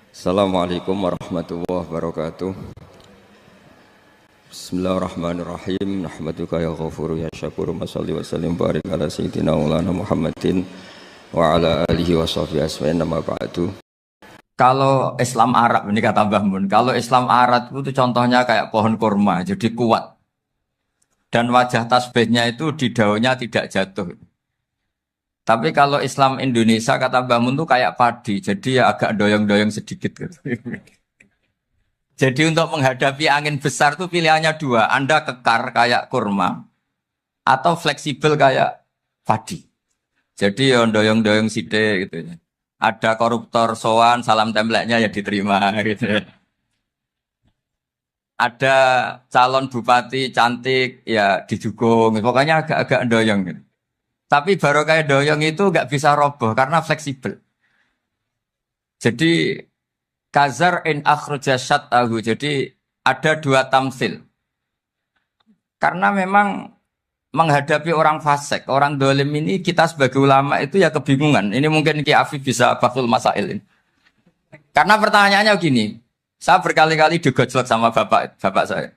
Assalamualaikum warahmatullahi wabarakatuh. Bismillahirrahmanirrahim. Nahmaduka ya ghafuru ya syakuru. Mashalli wa sallim barik ala sayyidina maulana Muhammadin wa ala alihi wa sahbihi asma'in nama ba'du. Kalau Islam Arab, ini kata Mbah Mun, kalau Islam Arab itu contohnya kayak pohon kurma, jadi kuat. Dan wajah tasbihnya itu di daunnya tidak jatuh. Tapi kalau Islam Indonesia kata Mbah Mun itu kayak padi, jadi ya agak doyong-doyong sedikit gitu. Jadi untuk menghadapi angin besar itu pilihannya dua, Anda kekar kayak kurma atau fleksibel kayak padi. Jadi ya doyong-doyong sidik gitu ya. Ada koruptor sowan, salam templeknya ya diterima gitu. Ada calon bupati cantik ya didukung, pokoknya agak-agak doyong gitu. Tapi baru kayak doyong itu nggak bisa roboh karena fleksibel. Jadi kazar in akhraja syat'ahu. Jadi ada dua tamsil. Karena memang menghadapi orang fasik, orang dolim ini kita sebagai ulama itu ya kebingungan. Ini mungkin Ki Afif bisa bakhul masail ini. Karena pertanyaannya gini, saya berkali-kali digojlok sama bapak saya.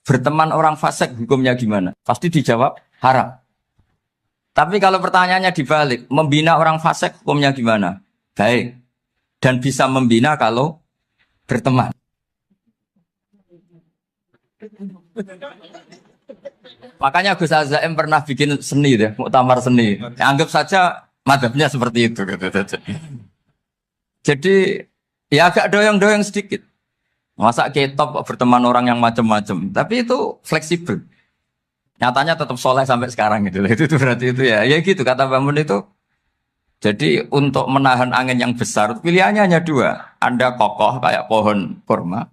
Berteman orang fasik hukumnya gimana? Pasti dijawab haram. Tapi kalau pertanyaannya dibalik, membina orang fasik hukumnya gimana? Baik. Dan bisa membina kalau berteman. Makanya Gus Azaim pernah bikin seni deh, muktamar seni. Anggap saja madhabnya seperti itu. Jadi ya agak doyong-doyong sedikit. Masa ketop berteman orang yang macam-macam. Tapi itu fleksibel. Nyatanya tetap soleh sampai sekarang gitu. Itu berarti itu ya gitu kata Bangun itu. Jadi untuk menahan angin yang besar pilihannya hanya dua. Anda kokoh kayak pohon kurma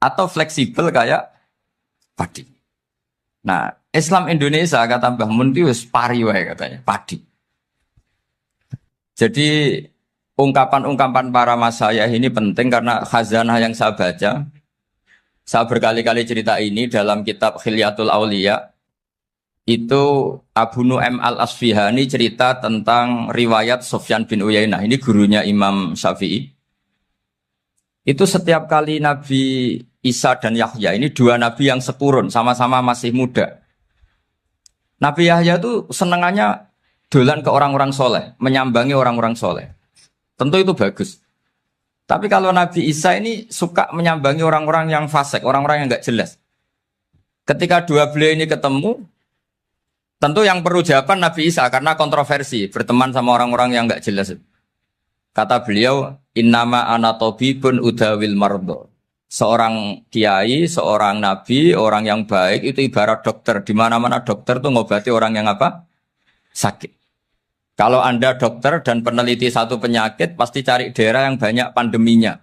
atau fleksibel kayak padi. Nah, Islam Indonesia kata Mbah Mun itu pari wae katanya, padi. Jadi ungkapan-ungkapan para masyayikh ini penting karena khazanah yang saya baca. Saya berkali-kali cerita ini dalam kitab Khilyatul Auliya. Itu Abu Nu'aim al-Asfihani cerita tentang riwayat Sufyan bin Uyainah. Ini gurunya Imam Syafi'i. Itu setiap kali Nabi Isa dan Yahya, ini dua nabi yang sekurun, sama-sama masih muda. Nabi Yahya itu senengannya dolan ke orang-orang soleh, menyambangi orang-orang soleh. Tentu itu bagus. Tapi kalau Nabi Isa ini suka menyambangi orang-orang yang fasik, orang-orang yang nggak jelas. Ketika dua beliau ini ketemu, tentu yang perlu jawaban Nabi Isa karena kontroversi, berteman sama orang-orang yang nggak jelas. Kata beliau, innama ana tabibun udawil mardo. Seorang kiai, seorang nabi, orang yang baik itu ibarat dokter. Di mana-mana dokter tuh ngobati orang yang apa? Sakit. Kalau Anda dokter dan peneliti satu penyakit, pasti cari daerah yang banyak pandeminya.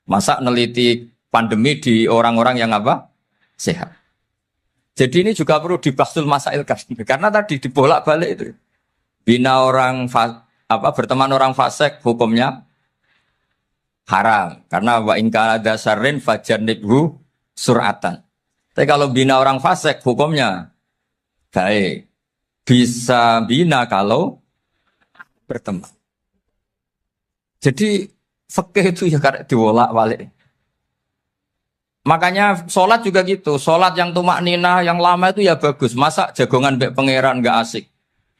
Masa neliti pandemi di orang-orang yang apa? Sehat. Jadi ini juga perlu dibahsul masail karena tadi dibolak-balik itu. Bina orang berteman orang fasik hukumnya haram karena wa in kana dasarin fajanibhu suratan. Tapi kalau bina orang fasik hukumnya baik. Bisa bina kalau berteman. Jadi fikih itu ya karena dibolak-balik. Makanya sholat juga gitu. Sholat yang tumak ninah yang lama itu ya bagus. Masa jagongan mbek pangeran enggak asik.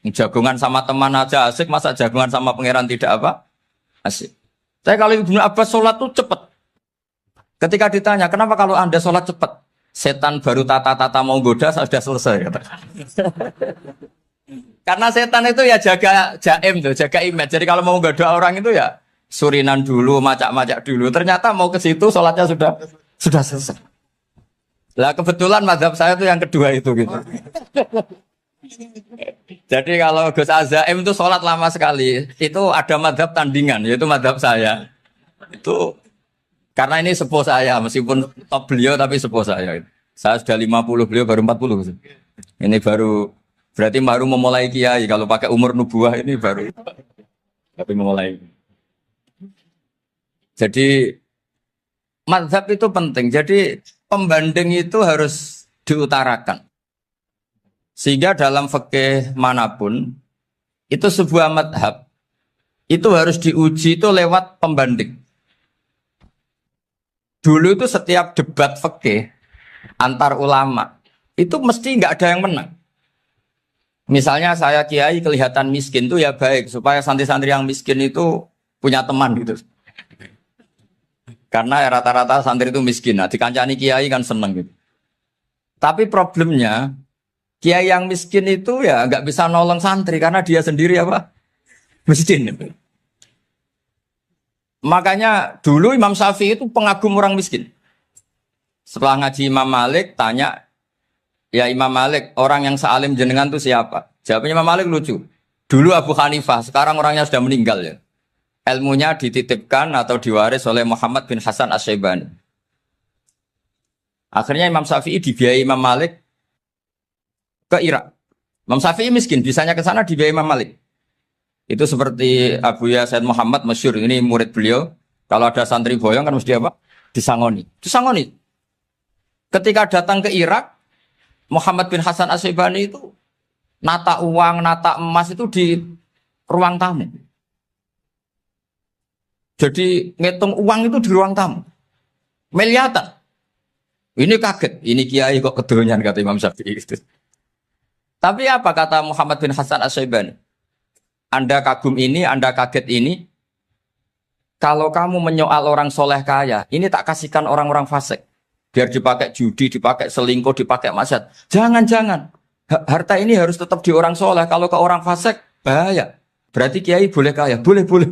Jagongan sama teman aja asik, masa jagongan sama pangeran tidak apa? Asik. Tapi kalau Ibnu Abbas sholat tuh cepat. Ketika ditanya, kenapa kalau Anda sholat cepat? Setan baru tata-tata mau goda, sudah selesai. Kata. Karena setan itu ya jaga jaim tuh, jaga image. Jadi kalau mau goda orang itu ya surinan dulu, macak-macak dulu. Ternyata mau ke situ sholatnya sudah selesai. Lah kebetulan mazhab saya itu yang kedua itu gitu. Jadi kalau Gus Azaim itu sholat lama sekali, itu ada madhab tandingan, yaitu madhab saya. Itu karena ini sepuh saya, meskipun top beliau tapi sepuh saya. Saya sudah 50, beliau baru 40. Ini berarti baru memulai kiai. Kalau pakai umur nubuah ini baru tapi memulai. Jadi madhab itu penting. Jadi pembanding itu harus diutarakan. Sehingga dalam fikih manapun itu sebuah madhab itu harus diuji itu lewat pembanding. Dulu itu setiap debat fikih antar ulama itu mesti nggak ada yang menang. Misalnya saya kiai kelihatan miskin tuh ya baik supaya santri-santri yang miskin itu punya teman gitu. Karena rata-rata santri itu miskin. Nah, dikancani kiai kan seneng gitu. Tapi problemnya kiai yang miskin itu ya nggak bisa nolong santri karena dia sendiri apa? Miskin. Makanya dulu Imam Syafi'i itu pengagum orang miskin. Setelah ngaji Imam Malik tanya, ya Imam Malik, orang yang sealim jenengan itu siapa? Jawabnya Imam Malik lucu. Dulu Abu Hanifah, sekarang orangnya sudah meninggal ya. Ilmunya dititipkan atau diwaris oleh Muhammad bin Hasan Asy-Syaibani. Akhirnya Imam Syafi'i dibiayai Imam Malik ke Irak. Imam Syafi'i miskin, bisanya ke sana dibiayai Imam Malik. Itu seperti Abu Ya Said Muhammad masyhur, ini murid beliau. Kalau ada santri boyong kan mesti apa? Disangoni. Disangoni. Ketika datang ke Irak, Muhammad bin Hasan Asy-Syaibani itu nata uang, nata emas itu di ruang tamu. Jadi ngitung uang itu di ruang tamu. Miliatan. Ini kaget. Ini kiai kok kedonyan kata Imam Syafi'i itu. Tapi apa kata Muhammad bin Hasan Asy-Syaibani? Anda kagum ini, Anda kaget ini. Kalau kamu menyoal orang soleh kaya, ini tak kasihkan orang-orang fasik. Biar dipakai judi, dipakai selingkuh, dipakai maksiat. Jangan-jangan. Harta ini harus tetap di orang soleh. Kalau ke orang fasik, bahaya. Berarti kiai boleh kaya. Boleh-boleh.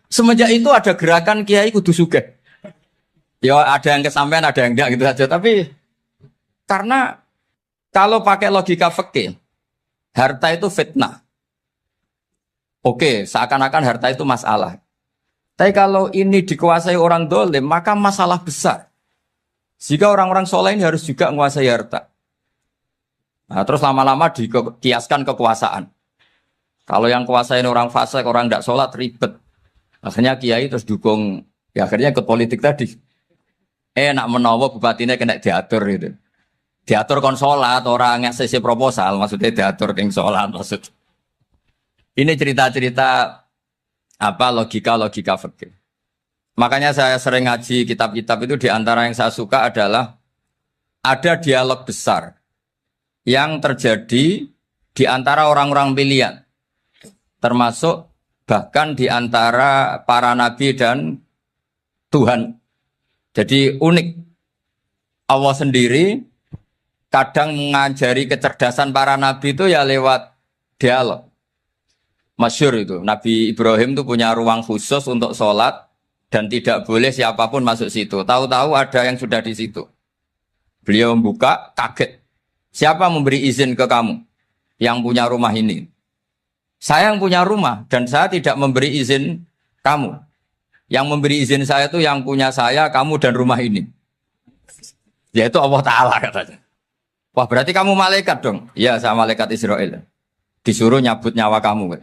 Semenjak itu ada gerakan kiai kudu sugih. Ya ada yang kesampaian, ada yang enggak gitu saja. Tapi karena kalau pakai logika fikih, harta itu fitnah. Oke, seakan-akan harta itu masalah. Tapi kalau ini dikuasai orang dolim, maka masalah besar. Jika orang-orang soleh ini harus juga menguasai harta. Nah, terus lama-lama dikiaskan kekuasaan. Kalau yang kuasain orang fasik, orang tidak sholat, ribet. Akhirnya kiai terus dukung, ya akhirnya ikut politik tadi. Nak menawa bupatinya kena diatur gitu. Diatur kon sholat, orang ngasih proposal, maksudnya diatur keng sholat maksud. Ini cerita-cerita apa logika-logika fikih. Makanya saya sering ngaji kitab-kitab itu, di antara yang saya suka adalah ada dialog besar yang terjadi di antara orang-orang pilihan, termasuk bahkan di antara para nabi dan Tuhan. Jadi unik. Allah sendiri kadang mengajari kecerdasan para nabi itu ya lewat dialog. Masyhur itu, Nabi Ibrahim itu punya ruang khusus untuk sholat dan tidak boleh siapapun masuk situ. Tahu-tahu ada yang sudah di situ. Beliau membuka, kaget. Siapa memberi izin ke kamu yang punya rumah ini? Saya yang punya rumah dan saya tidak memberi izin kamu. Yang memberi izin saya itu yang punya saya, kamu dan rumah ini. Yaitu Allah Ta'ala katanya. Wah berarti kamu malaikat dong? Iya saya malaikat Israel. Disuruh nyabut nyawa kamu.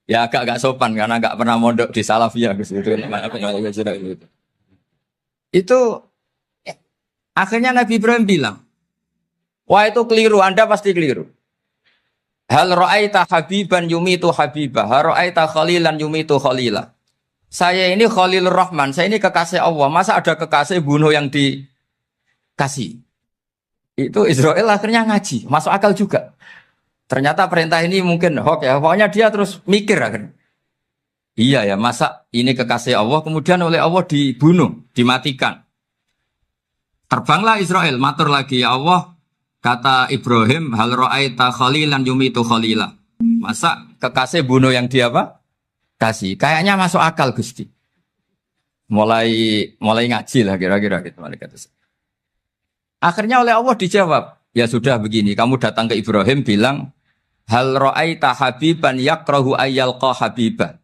Ya agak sopan karena agak pernah mondok di Salafiyah itu akhirnya Nabi Ibrahim bilang, wah itu keliru, Anda pasti keliru. Hal ra'aita habiban yumitu habibah, hal ra'aita khalilan yumitu khalila. Saya ini Khalilur Rahman, saya ini kekasih Allah. Masa ada kekasih bunuh yang dikasih? Itu Israel akhirnya ngaji, masuk akal juga. Ternyata perintah ini mungkin hoax ya. Pokoknya dia terus mikir akhirnya. Iya ya, masa ini kekasih Allah kemudian oleh Allah dibunuh, dimatikan. Terbanglah Israel, matur lagi ya Allah, kata Ibrahim, hal ra'aita khalilan yumitu khalila. Masa kekasih bunuh yang dia apa? Kasih. Kayaknya masuk akal Gusti. Mulai ngaji lah kira-kira gitu malaikat. Akhirnya oleh Allah dijawab, ya sudah begini, kamu datang ke Ibrahim bilang, hal ra'aita habiban yakrahu ayyalqa habiban.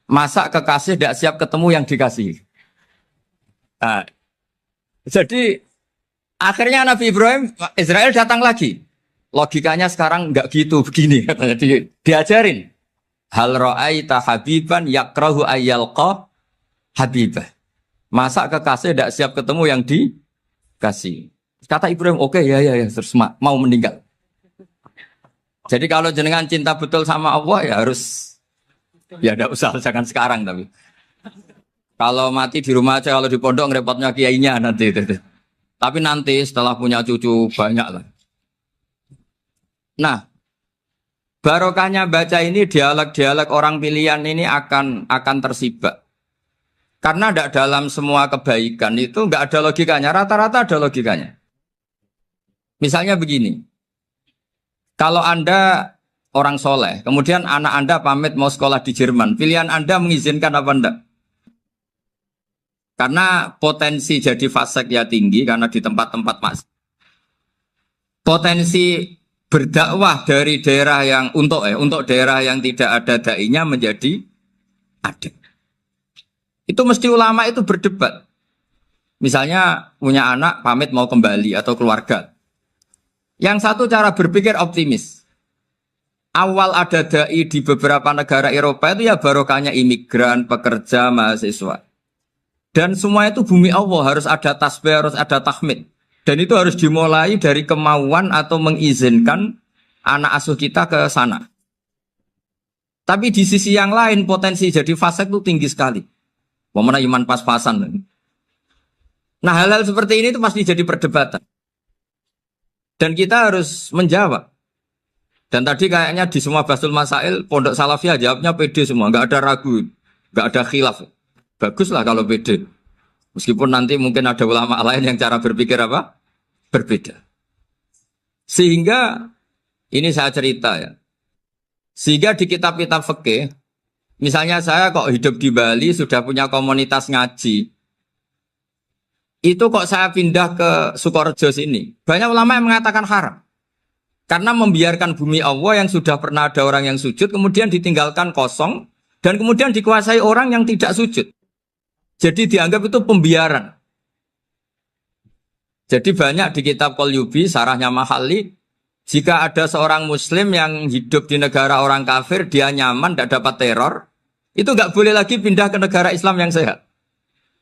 Masa kekasih tidak siap ketemu yang dikasih. Nah, jadi akhirnya Nabi Ibrahim, Israel datang lagi. Logikanya sekarang enggak gitu, begini katanya. Diajarin. Hal ra'aita habiban yakrahu ayyalqa habibah. Masa kekasih tidak siap ketemu yang dikasih. Kata Ibrahim, oke, ya, terus mau meninggal. Jadi kalau jenengan cinta betul sama Allah ya harus Ya tidak usah, jangan sekarang tapi. Kalau mati di rumah aja, kalau di pondok ngerepotnya kiainya nanti. Tapi nanti setelah punya cucu banyak lah. Nah, barokahnya baca ini dialog-dialog orang pilihan ini akan tersibak. Karena tidak dalam semua kebaikan itu nggak ada logikanya. Rata-rata ada logikanya. Misalnya begini, kalau Anda orang soleh, kemudian anak Anda pamit mau sekolah di Jerman, pilihan Anda mengizinkan apa enggak? Karena potensi jadi fasik ya tinggi karena di tempat-tempat mas. Potensi berdakwah dari daerah yang untuk daerah yang tidak ada dai-nya menjadi ada. Itu mesti ulama itu berdebat. Misalnya punya anak pamit mau kembali atau keluarga. Yang satu cara berpikir optimis. Awal ada dai di beberapa negara Eropa itu ya barokahnya imigran, pekerja, mahasiswa. Dan semua itu bumi Allah, harus ada tasbih, harus ada tahmid. Dan itu harus dimulai dari kemauan atau mengizinkan anak asuh kita ke sana. Tapi di sisi yang lain potensi jadi fasik itu tinggi sekali. Momennya iman pas-pasan. Nah hal-hal seperti ini itu pasti jadi perdebatan. Dan kita harus menjawab. Dan tadi kayaknya di semua Basul Masail, Pondok Salafiyah jawabnya pede semua. Nggak ada ragu, nggak ada khilaf. Baguslah kalau pede. Meskipun nanti mungkin ada ulama lain yang cara berpikir apa? Berbeda. Sehingga, ini saya cerita ya. Sehingga di kitab-kitab fikih, misalnya saya kok hidup di Bali, sudah punya komunitas ngaji. Itu kok saya pindah ke Sukorejo sini. Banyak ulama yang mengatakan haram. Karena membiarkan bumi Allah yang sudah pernah ada orang yang sujud, kemudian ditinggalkan kosong, dan kemudian dikuasai orang yang tidak sujud. Jadi dianggap itu pembiaran. Jadi banyak di kitab Qalyubi, sarahnya Mahalli, jika ada seorang muslim yang hidup di negara orang kafir, dia nyaman, tidak dapat teror, itu nggak boleh lagi pindah ke negara Islam yang sehat.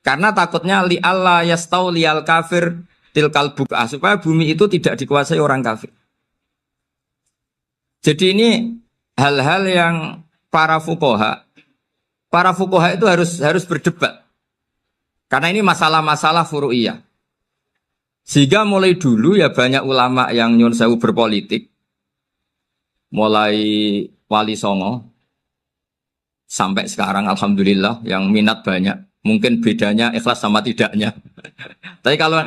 Karena takutnya li'alla yastauliyal kafir tilkal buk'ah, supaya bumi itu tidak dikuasai orang kafir. Jadi ini hal-hal yang para fuqaha itu harus berdebat. Karena ini masalah-masalah furu'iyah. Sehingga mulai dulu ya banyak ulama yang nyun sewu berpolitik. Mulai Wali Songo sampai sekarang alhamdulillah yang minat banyak. Mungkin bedanya ikhlas sama tidaknya. Tapi kalau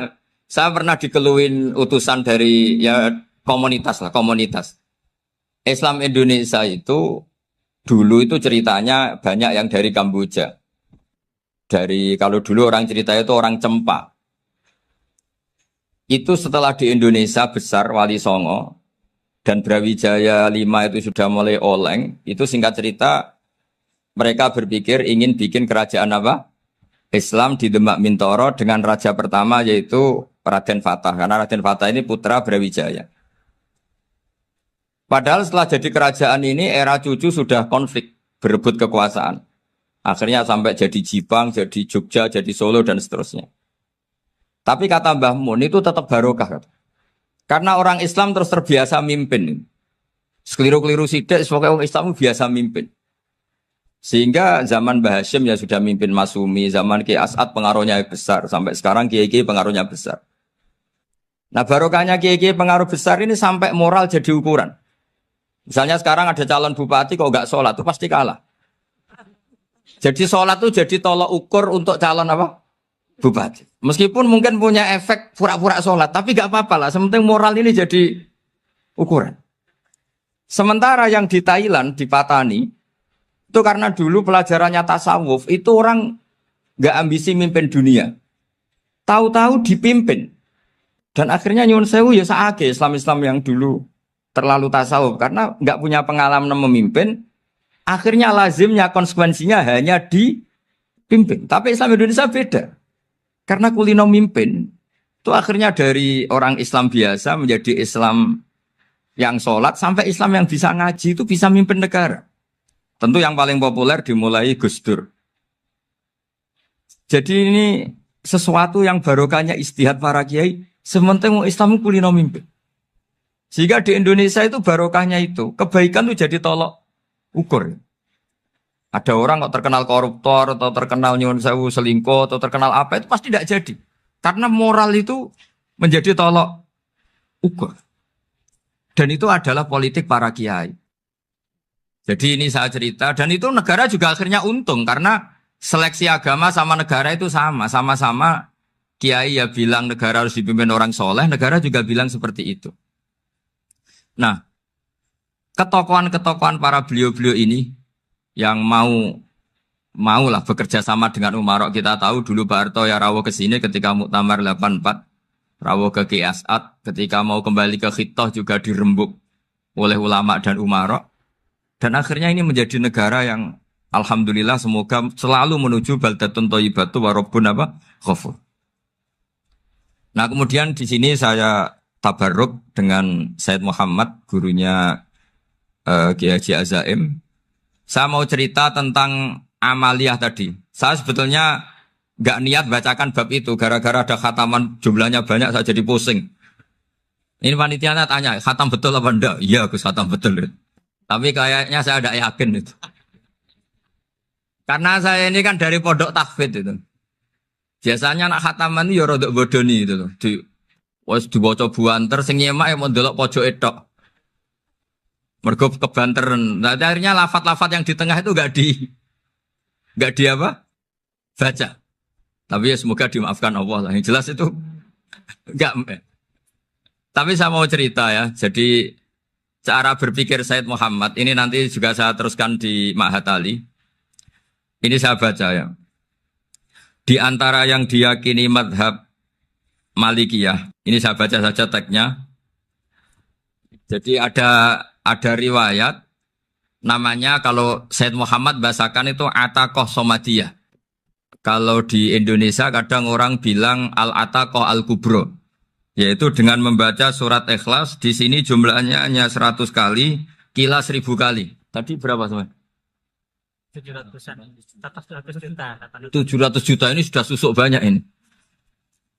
saya pernah dikeluhin utusan dari ya komunitas. Islam Indonesia itu dulu itu ceritanya banyak yang dari Kamboja. Kalau dulu orang cerita itu orang Cempa. Itu setelah di Indonesia besar Wali Songo dan Brawijaya 5 itu sudah mulai oleng. Itu singkat cerita mereka berpikir ingin bikin kerajaan apa? Islam di Demak Mintoro dengan raja pertama yaitu Raden Fatah. Karena Raden Fatah ini putra Brawijaya. Padahal setelah jadi kerajaan ini era cucu sudah konflik, berebut kekuasaan. Akhirnya sampai jadi Jipang, jadi Jogja, jadi Solo dan seterusnya. Tapi kata Mbah Mun itu tetap barokah. Karena orang Islam terus terbiasa mimpin. Sekeliru-keliru sidik, pokoknya orang Islam biasa mimpin. Sehingga zaman Mbah Hashim ya sudah mimpin Masumi, zaman Ki As'ad pengaruhnya besar, sampai sekarang Kiai pengaruhnya besar. Nah barokahnya Kiai pengaruh besar ini sampai moral jadi ukuran. Misalnya sekarang ada calon bupati kok nggak sholat, itu pasti kalah. Jadi sholat itu jadi tolok ukur untuk calon apa? Bupati. Meskipun mungkin punya efek pura-pura sholat, tapi nggak apa-apa lah. Sementing moral ini jadi ukuran. Sementara yang di Thailand, di Patani, itu karena dulu pelajarannya tasawuf, itu orang nggak ambisi mimpin dunia. Tahu-tahu dipimpin. Dan akhirnya nyuwun sewu ya saake Islam-Islam yang dulu terlalu tasawuf. Karena nggak punya pengalaman memimpin, akhirnya lazimnya konsekuensinya hanya dipimpin. Tapi Islam Indonesia beda. Karena kulino mimpin, itu akhirnya dari orang Islam biasa menjadi Islam yang sholat, sampai Islam yang bisa ngaji itu bisa mimpin negara. Tentu yang paling populer dimulai Gus Dur. Jadi ini sesuatu yang barokahnya istihad para kiai, sementing Islam kulino mimpin. Sehingga di Indonesia itu barokahnya itu, kebaikan itu jadi tolok ukur. Ada orang kok terkenal koruptor atau terkenal nyuwun sewu selingkuh atau terkenal apa itu pasti tidak jadi. Karena moral itu menjadi tolok ukur. Dan itu adalah politik para kiai. Jadi ini saya cerita dan itu negara juga akhirnya untung karena seleksi agama sama negara itu sama-sama kiai ya bilang negara harus dipimpin orang soleh, negara juga bilang seperti itu. Nah, ketokohan-ketokohan para beliau-beliau ini yang mau lah bekerja sama dengan Umarok. Kita tahu dulu Pak Harto ya rawuh ke sini ketika Muktamar 84, rawuh ke Ki As'ad, ketika mau kembali ke Khittah juga dirembuk oleh ulama dan Umarok. Dan akhirnya ini menjadi negara yang alhamdulillah semoga selalu menuju baldatun thayyibatu wa rabbun ghafur. Nah, kemudian di sini saya tabarruk dengan Said Muhammad, gurunya Kiai Haji Azaim. Saya mau cerita tentang amaliyah tadi. Saya sebetulnya nggak niat bacakan bab itu, gara-gara ada khataman jumlahnya banyak saya jadi pusing. Ini panitianya tanya, khatam betul apa enggak? Iya, Gus, khatam betul. Tapi kayaknya saya tidak yakin itu. Karena saya ini kan dari pondok tahfidz itu. Biasanya anak khataman itu ya rodok bodoni itu loh. Wes dibaca buanter sing nyemak ya mau ndelok pojok etok. Mergo kebanteran. Nah, akhirnya lafat-lafat yang di tengah itu enggak di apa? Baca. Tapi ya semoga dimaafkan Allah lah. Yang jelas itu enggak. Tapi saya mau cerita ya. Jadi cara berpikir Said Muhammad ini nanti juga saya teruskan di Ma'had Ali. Ini saya baca ya. Di antara yang diyakini madhab Malikiyah, ini saya baca saja teksnya. Jadi ada riwayat namanya kalau Said Muhammad bahasakan itu Ataqoh Somadiyah. Kalau di Indonesia kadang orang bilang Al-Ataqoh Al-Kubro. Yaitu dengan membaca surat Ikhlas, di sini jumlahnya hanya 100 kali, kila 1000 kali. Tadi berapa teman? 700 juta. 700 juta ini sudah susuk banyak ini.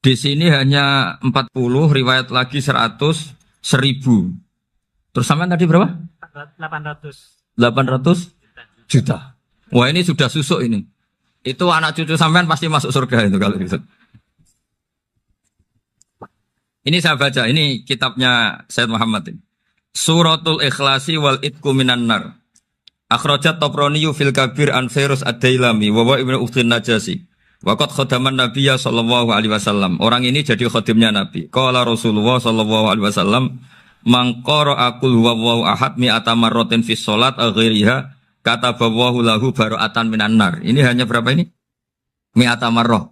Di sini hanya 40, riwayat lagi 100, 1000. Terus sampai tadi berapa? 800 juta. Wah ini sudah susuk ini. Itu anak cucu sampean pasti masuk surga itu kalau gitu. Ini saya baca, ini kitabnya Said Muhammad ini. Suratul Ikhlasi wal Itqu minan nar. Akhrajat Tabrani fil Kabir an Fairuz Ad-Dailami wa wa Ibnu Ukhtin Najasi. Waqad khadaman Nabiyya sallallahu alaihi wasallam. Orang ini jadi khadimnya Nabi. Qala Rasulullah sallallahu alaihi wasallam, "Man qara'a qul huwallahu ahad mi'ata marratin fi shalat ghairiha kataballahu lahu bara'atan minan nar." Ini hanya berapa ini? Mi'ata marrah.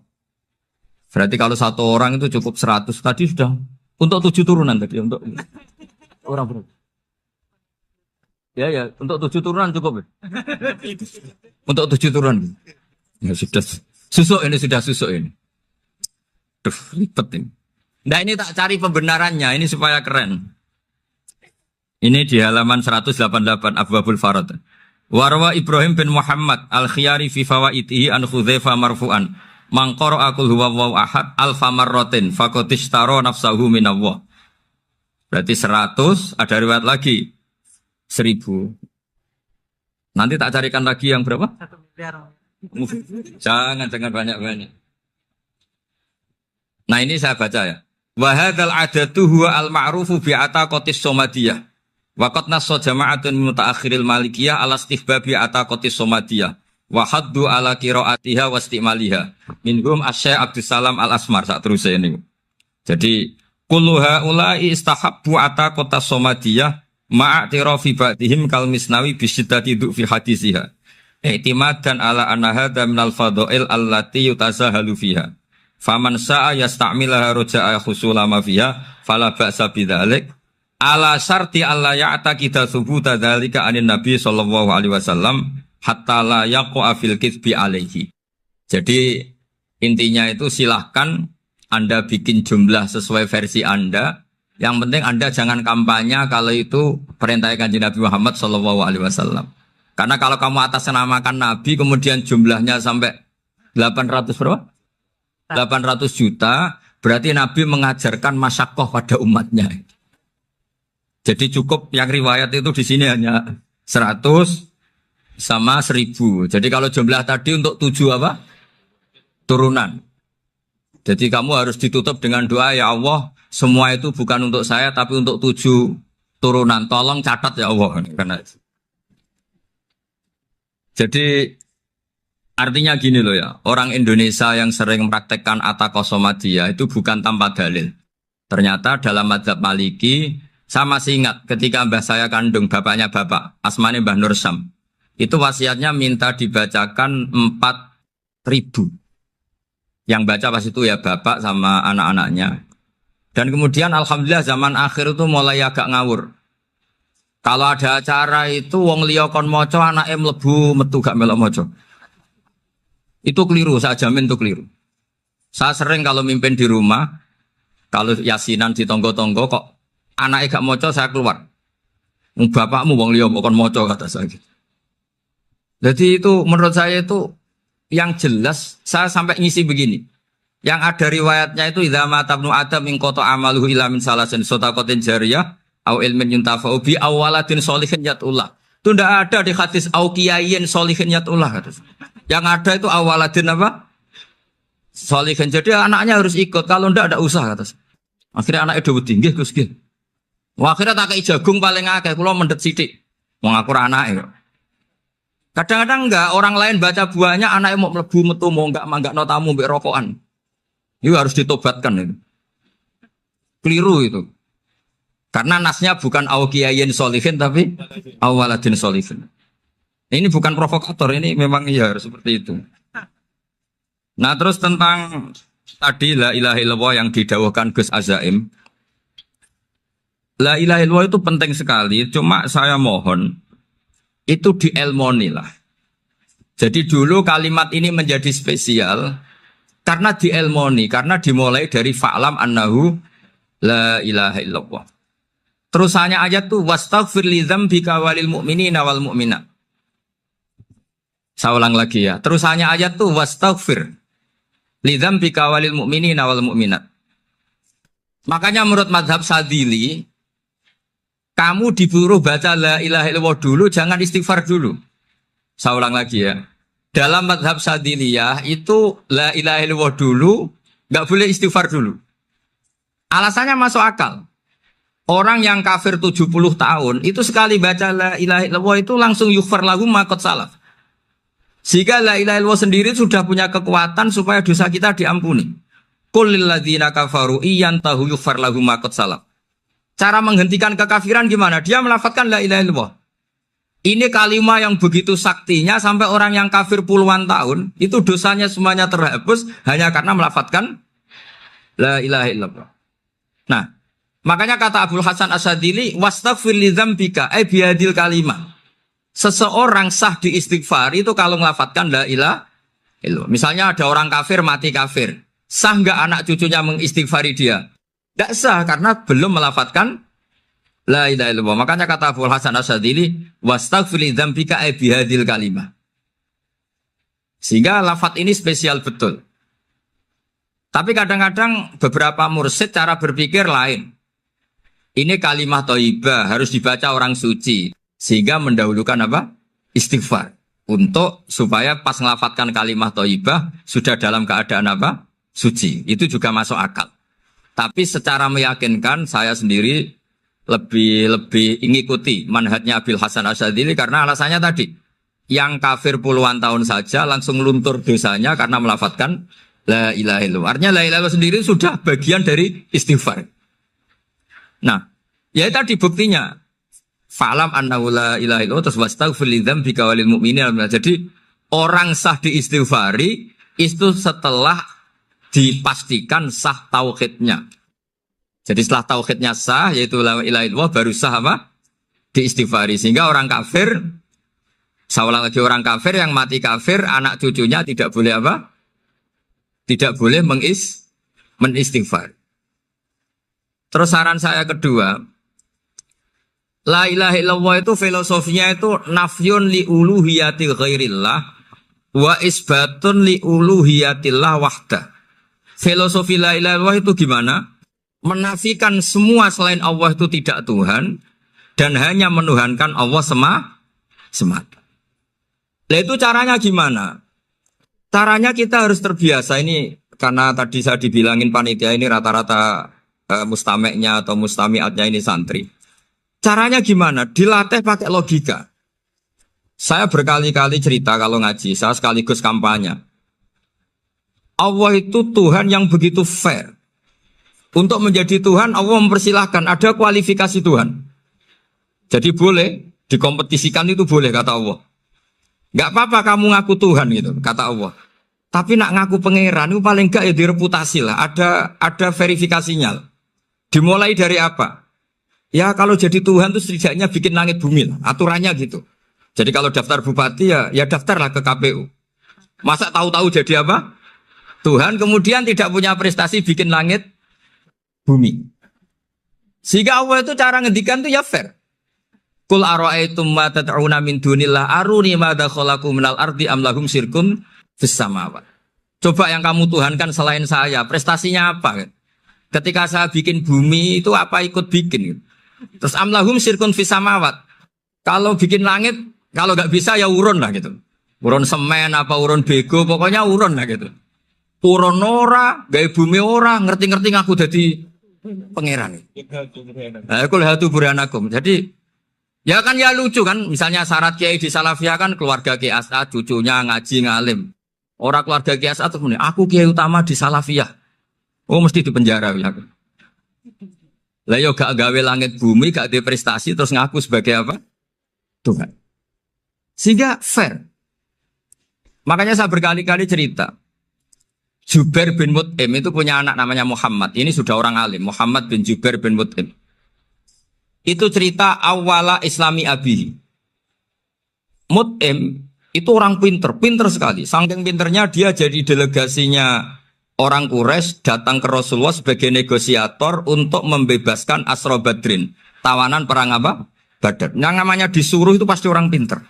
Berarti kalau satu orang itu cukup 100. Tadi sudah untuk 7 turunan tadi untuk orang berapa? Ya, untuk 7 turunan cukup ya? Untuk 7 turunan. Ya sudah susuk ini. Duh, ribet ini. Nah ini tak cari pembenarannya, ini supaya keren. Ini di halaman 188 Abwabul Farad. Warwa Ibrahim bin Muhammad Al-Khiyari fi fawaitihi an Khudzaifa marfu'an. Man qara'a qul huwallahu ahad alfa marratin faqad ishtara nafsahu minallah. Berarti 100, ada riwayat lagi 1000. Nanti tak carikan lagi yang berapa? 1 miliar. Jangan banyak-banyak. Nah ini saya baca ya. Wa hadzal adatu huwa al-ma'rufu bi ataqatis somadiyah. Wa qad nassa jama'atun min mutaakhiril malikiyah ala istihbabi ataqatis somadiyah. Wa haddu ala qiraatiha wa istimaliha. Minhum Asy-Syaikh Abdus Salam Al-Asmar sak terus ini. Jadi kullu haula'i istahabbu ataqatas somadiyah ma'atirafi ba'dihim kal misnawi bi syiddati fi hadisiha. I'timadan ala anna hadza minal fadha'il allati yutasahalu fiha. Faman sa'a yasta'milaha roja'a khusula ma fiha fala ba'sa bidzalik ala syarti alla ya'taqida thubuta dzalika anin nabi sallallahu alaihi wasallam hatta la yaqa fil kitsbi alaihi. Jadi intinya itu silahkan Anda bikin jumlah sesuai versi Anda. Yang penting Anda jangan kampanye kalau itu perintah Kanjeng Nabi Muhammad sallallahu alaihi wasallam. Karena kalau kamu atasnamakan Nabi kemudian jumlahnya sampai 800 berapa? 800 juta, berarti Nabi mengajarkan masyakoh pada umatnya. Jadi cukup yang riwayat itu di sini hanya 100, sama 1000. Jadi kalau jumlah tadi untuk 7 apa? Turunan. Jadi kamu harus ditutup dengan doa, ya Allah, semua itu bukan untuk saya tapi untuk 7 turunan. Tolong catat ya Allah. Karena jadi artinya gini loh ya, orang Indonesia yang sering mempraktekkan Atakosomadiyah itu bukan tanpa dalil. Ternyata dalam mazhab Maliki, saya masih ingat ketika mbah saya kandung, bapaknya bapak, asmane Mbah Nur Syam, itu wasiatnya minta dibacakan 4000. Yang baca pas itu ya bapak sama anak-anaknya. Dan kemudian alhamdulillah zaman akhir itu mulai agak ngawur. Kalau ada acara itu wong liya kon maca anake mlebu metu gak melok maca. Itu keliru, saya jamin itu keliru. Saya sering kalau mimpin di rumah, kalau yasinan di tonggo-tonggo kok anaknya gak maca saya keluar. Bapakmu wong liya kon maca kata saya. Jadi itu menurut saya itu yang jelas saya sampai ngisi begini. Yang ada riwayatnya itu idza mata ibnu adam min qata amaluhu illa min salasin shadaqatin jariyah au ilmin yuntafa'u bi awaladin sholihin yatullah. Itu tidak ada di hadis au kiyayin sholihin yatullah. Yang ada itu awaladin apa? Sholihin. Jadi anaknya harus ikut. Kalau tidak usah kata. Akhirnya anaknya udah tinggi Gus nggih. Wah, akhirnya tak kei jagung paling akeh kula mendet sithik. Wong aku ora anake. Kadang-kadang enggak, orang lain baca buahnya, anaknya mau mlebu metu mau enggak notamu mbek rokokan. Itu harus ditobatkan itu. Keliru itu. Karena nasnya bukan awkiyayin solihin tapi awaladin solihin. Ini bukan provokator, ini memang ya harus seperti itu. Nah, terus tentang tadi la ilaha illallah yang didawahkan Gus Azaim. La ilaha illallah itu penting sekali, cuma saya mohon itu dielmoni lah. Jadi dulu kalimat ini menjadi spesial karena dielmoni, karena dimulai dari fa'lam annahu la ilaha illallah. Terusannya ayat tuh wastaghfir li dzambika walil mu'minina wal mu'minat. Saya ulang lagi ya. Terusannya ayat tuh wastaghfir li dzambika walil mu'minina wal mu'minat. Makanya menurut mazhab Sadili, kamu disuruh baca la ilaha illallah dulu, jangan istighfar dulu. Saya ulang lagi ya. Dalam mazhab Sadiliyah itu la ilaha illallah dulu, nggak boleh istighfar dulu. Alasannya masuk akal. Orang yang kafir 70 tahun, itu sekali baca la ilaha illallah itu langsung yughfar lahum ma qad salaf. Sehingga la ilaha illallah sendiri sudah punya kekuatan supaya dosa kita diampuni. Qul lil ladzina kafaru iyantahu yughfar lahum ma qad salaf. Cara menghentikan kekafiran gimana? Dia melafadzkan la ilaha illallah. Ini kalimat yang begitu saktinya sampai orang yang kafir puluhan tahun itu dosanya semuanya terhapus hanya karena melafadzkan la ilaha illallah. Nah, makanya kata Abdul Hasan Asyadili wastaghfir li dzambika ay bihadil kalimah. Seseorang sah di istighfar itu kalau melafadzkan la ilaha illallah. Misalnya ada orang kafir mati kafir. Sah enggak anak cucunya mengistighfari dia? Tidak sah karena belum melafadzkan la ilaha illallah. Makanya kata Abu Hasan Asyadili wastaghfir li dzambika ay bihadil kalimah. Sehingga lafadz ini spesial betul. Tapi kadang-kadang beberapa mursyid cara berpikir lain. Ini kalimat thayyibah harus dibaca orang suci sehingga mendahulukan apa? Istighfar. Untuk supaya pas ngelafadzkan kalimat thayyibah sudah dalam keadaan apa? Suci. Itu juga masuk akal. Tapi secara meyakinkan saya sendiri lebih mengikuti manhajnya Abil Hasan Asyadili karena alasannya tadi yang kafir puluhan tahun saja langsung luntur dosanya karena melafadzkan la ilaha illallah. Artinya la ilaha illallah sendiri sudah bagian dari istighfar. Nah, ya tadi buktinya fa'lam annahu la ilaha illallah terus wastaghfir li dzambika walil mu'minin. Jadi orang sah diistighfari itu setelah dipastikan sah tauhidnya. Jadi setelah tauhidnya sah yaitu la ilaha illallah baru sah apa? Diistighfari. Sehingga orang kafir, saya ulang lagi, orang kafir yang mati kafir anak cucunya tidak boleh apa? Tidak boleh menistighfar. Terus saran saya kedua, la ilaha illallah itu filosofinya itu nafyun li uluhiyati ghairillah wa isbatun li uluhiyatillah wahdah. Filosofi la ilaha illallah itu gimana? Menafikan semua selain Allah itu tidak Tuhan dan hanya menuhankan Allah semata. Lah itu caranya gimana? Caranya kita harus terbiasa ini karena tadi saya dibilangin panitia ini rata-rata mustameknya atau mustamiatnya ini santri. Caranya gimana? Dilatih pakai logika. Saya berkali-kali cerita kalau ngaji, saya sekaligus kampanye. Allah itu Tuhan yang begitu fair. Untuk menjadi Tuhan, Allah mempersilahkan, ada kualifikasi Tuhan. Jadi boleh, dikompetisikan itu boleh, kata Allah. Gak apa-apa kamu ngaku Tuhan gitu, kata Allah. Tapi nak ngaku pangeran itu paling gak ya direputasi lah, ada verifikasinya. Dimulai dari apa? Ya kalau jadi Tuhan itu setidaknya bikin langit bumi lah, aturannya gitu. Jadi kalau daftar bupati ya daftarlah ke KPU. Masa tahu-tahu jadi apa? Tuhan kemudian tidak punya prestasi bikin langit bumi. Sehingga Allah itu cara ngendikan itu ya fair. Qul ara'aytum ma tad'una min dunillah aruni madza khalaqu minal ardi am lahum syirkun fis samawat. Coba yang kamu tuhankan selain saya, prestasinya apa? Ketika saya bikin bumi itu apa ikut bikin? Terus am lahum syirkun fis samawat. Kalau bikin langit, kalau nggak bisa ya urun lah gitu. Urun semen apa urun bego, pokoknya urun lah gitu. Urun ora, gawe bumi ora, ngerti-ngerti ngaku jadi pangeran. Kul hatu burhanakum. Jadi ya kan ya lucu kan, misalnya syarat kiai di Salafiyah kan keluarga Kiai As'ad, cucunya ngaji ngalim. Orang keluarga Kiai As'ad tuh aku kiai utama di Salafiyah. Oh mesti di penjara ya. Lah yo gak gawe langit bumi, gak ada prestasi terus ngaku sebagai apa? Tuhan. Sehingga fair. Makanya saya berkali-kali cerita. Jubair bin Mut'im itu punya anak namanya Muhammad. Ini sudah orang alim, Muhammad bin Jubair bin Mut'im. Itu cerita awala islami abihi. Mut'im itu orang pinter sekali. Saking pinternya dia jadi delegasinya orang Quraisy datang ke Rasulullah sebagai negosiator untuk membebaskan Asra Badrin. Tawanan perang apa? Badar. Yang namanya disuruh itu pasti orang pinter.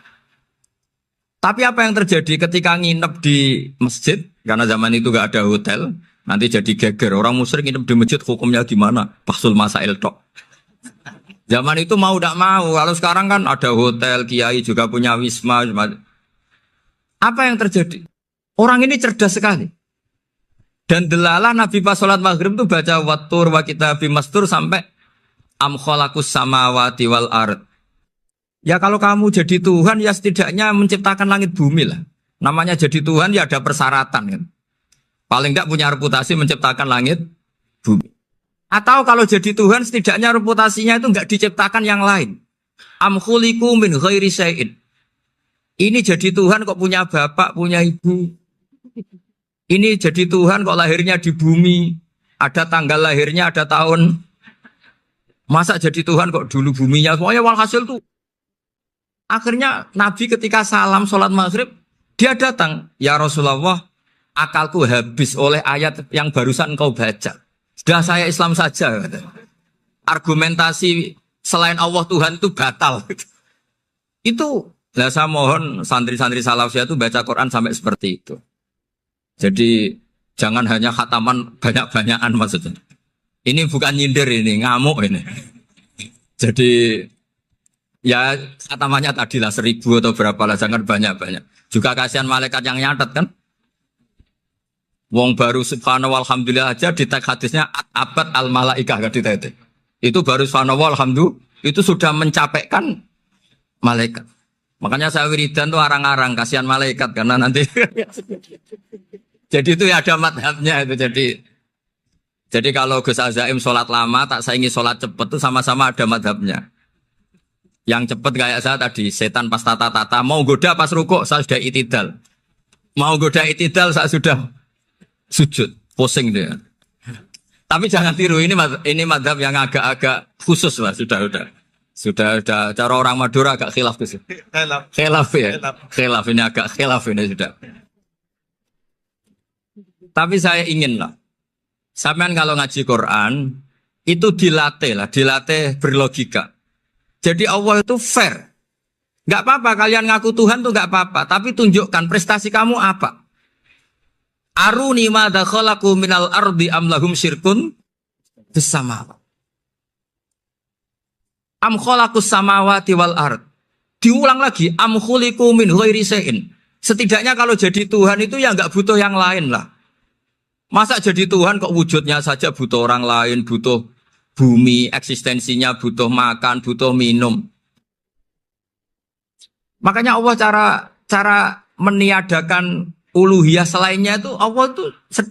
Tapi apa yang terjadi ketika nginep di masjid? Karena zaman itu gak ada hotel. Nanti jadi geger. Orang musyrik nginep di masjid hukumnya gimana? Bahsul masail tok. Zaman itu mau tidak mau. Kalau sekarang kan ada hotel, kiai juga punya wisma. Apa yang terjadi? Orang ini cerdas sekali. Dan delalah Nabi pas sholat maghrib itu baca wattur wa kitabim mastur sampai am khalaqus samawati wal ard. Ya kalau kamu jadi Tuhan ya setidaknya menciptakan langit bumi lah. Namanya jadi Tuhan ya ada persyaratan kan. Paling enggak punya reputasi menciptakan langit bumi. Atau kalau jadi Tuhan setidaknya reputasinya itu enggak diciptakan yang lain. Am khuliqu min ghairi syai'in. Ini jadi Tuhan kok punya bapak, punya ibu. Ini jadi Tuhan kok lahirnya di bumi. Ada tanggal lahirnya, ada tahun. Masa jadi Tuhan kok dulu buminya. Pokoknya walhasil tuh. Akhirnya Nabi ketika salam sholat maghrib, dia datang. Ya Rasulullah, akalku habis oleh ayat yang barusan kau baca. Sudah saya Islam saja. Argumentasi selain Allah Tuhan itu batal. Itu, nah saya mohon santri-santri Salafiyah itu baca Quran sampai seperti itu. Jadi jangan hanya khataman banyak-banyakan maksudnya. Ini bukan nyindir ini, ngamuk ini. Jadi ya khatamannya tadi lah 1000 atau berapa lah, jangan banyak-banyak. Juga kasihan malaikat yang nyatet kan. Wong baru subhanallah alhamdulillah aja di teks hadisnya abad al malaikah kan di itu baru subhanallah alhamdulillah itu sudah mencapaikan malaikat. Makanya saya wiridan tuh arang-arang kasihan malaikat karena nanti jadi itu ya ada madhabnya itu jadi kalau Gus Azaim sholat lama tak saingi sholat cepet itu sama-sama ada madhabnya. Yang cepet kayak saya tadi setan pas tata-tata mau goda pas rukuk saya sudah itidal, mau goda itidal saya sudah sujud, pusing dia. Tapi jangan tiru, ini madhab yang agak-agak khusus lah, sudah cara orang Madura agak khilaf tuh. Khilaf ya, khilaf ini agak khilaf ini sudah. Tapi saya ingin lah, sampean kalau ngaji Quran itu dilatih berlogika. Jadi Allah itu fair, nggak apa-apa kalian ngaku Tuhan tuh nggak apa-apa, tapi tunjukkan prestasi kamu apa. Aruni madza khalaqu minal ardi am lahum syirkun fis samawati. Am khalaqus samawati wal ard. Diulang lagi, am khuliqu min ghairi syai'in. Setidaknya kalau jadi Tuhan itu ya nggak butuh yang lain lah. Masa jadi Tuhan kok wujudnya saja butuh orang lain, butuh bumi, eksistensinya butuh makan, butuh minum. Makanya Allah cara meniadakan uluhiyah selainnya itu Allah itu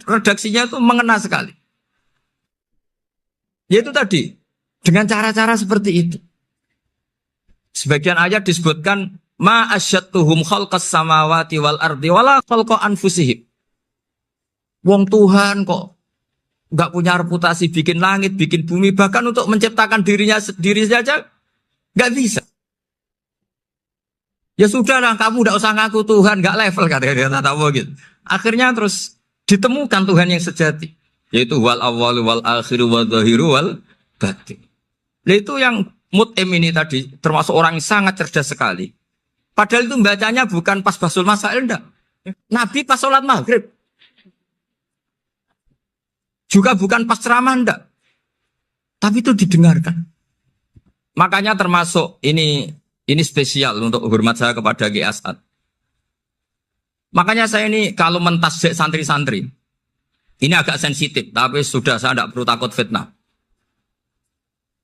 redaksinya itu mengena sekali. Yaitu tadi dengan cara-cara seperti itu. Sebagian ayat disebutkan ma asyattuhum khalqas samawati wal ardi wala khalqa anfusihim. Wong Tuhan kok enggak punya reputasi bikin langit, bikin bumi, bahkan untuk menciptakan dirinya sendiri saja enggak bisa. Ya sudahlah, kamu enggak usah ngaku Tuhan, enggak level katanya dia tahu gitu. Akhirnya terus ditemukan Tuhan yang sejati, yaitu wal awwalu wal akhiru wal zahiru wal batin. Nah, itu yang Mut'im ini tadi termasuk orang yang sangat cerdas sekali. Padahal itu bacanya bukan pas basul masail, enggak. Nabi pas sholat maghrib. Juga bukan pas ceramah, enggak. Tapi itu didengarkan. Makanya termasuk ini spesial untuk hormat saya kepada Ki As'ad. Makanya saya ini kalau mentasjik santri-santri, ini agak sensitif, tapi sudah saya tidak perlu takut fitnah.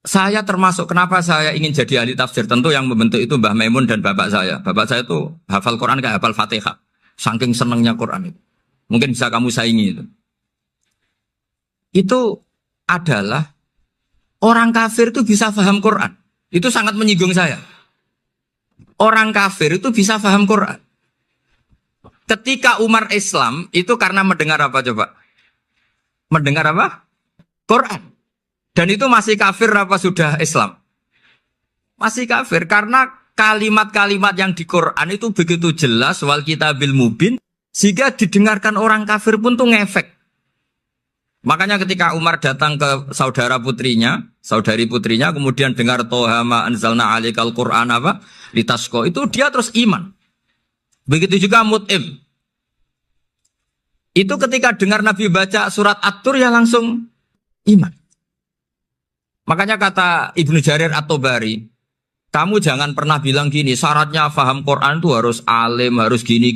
Saya termasuk kenapa saya ingin jadi ahli tafsir, tentu yang membentuk itu Mbah Maimun dan bapak saya. Bapak saya itu hafal Quran kayak hafal Fatihah. Saking senangnya Quran itu. Mungkin bisa kamu saingi itu. Itu adalah orang kafir itu bisa paham Quran. Itu sangat menyinggung saya. Orang kafir itu bisa paham Quran. Ketika Umar Islam itu karena mendengar apa coba? Mendengar apa? Quran. Dan itu masih kafir apa sudah Islam? Masih kafir karena kalimat-kalimat yang di Quran itu begitu jelas wal kitabil mubin sehingga didengarkan orang kafir pun tuh ngefek. Makanya ketika Umar datang ke saudari putrinya kemudian dengar Toha ma anzalna alaikal Quran apa? Litasqa, itu dia terus iman. Begitu juga Mut'im. Itu ketika dengar Nabi baca surat At-Tur ya langsung iman. Makanya kata Ibnu Jarir At-Tabari, kamu jangan pernah bilang gini, syaratnya paham Quran itu harus alim, harus gini.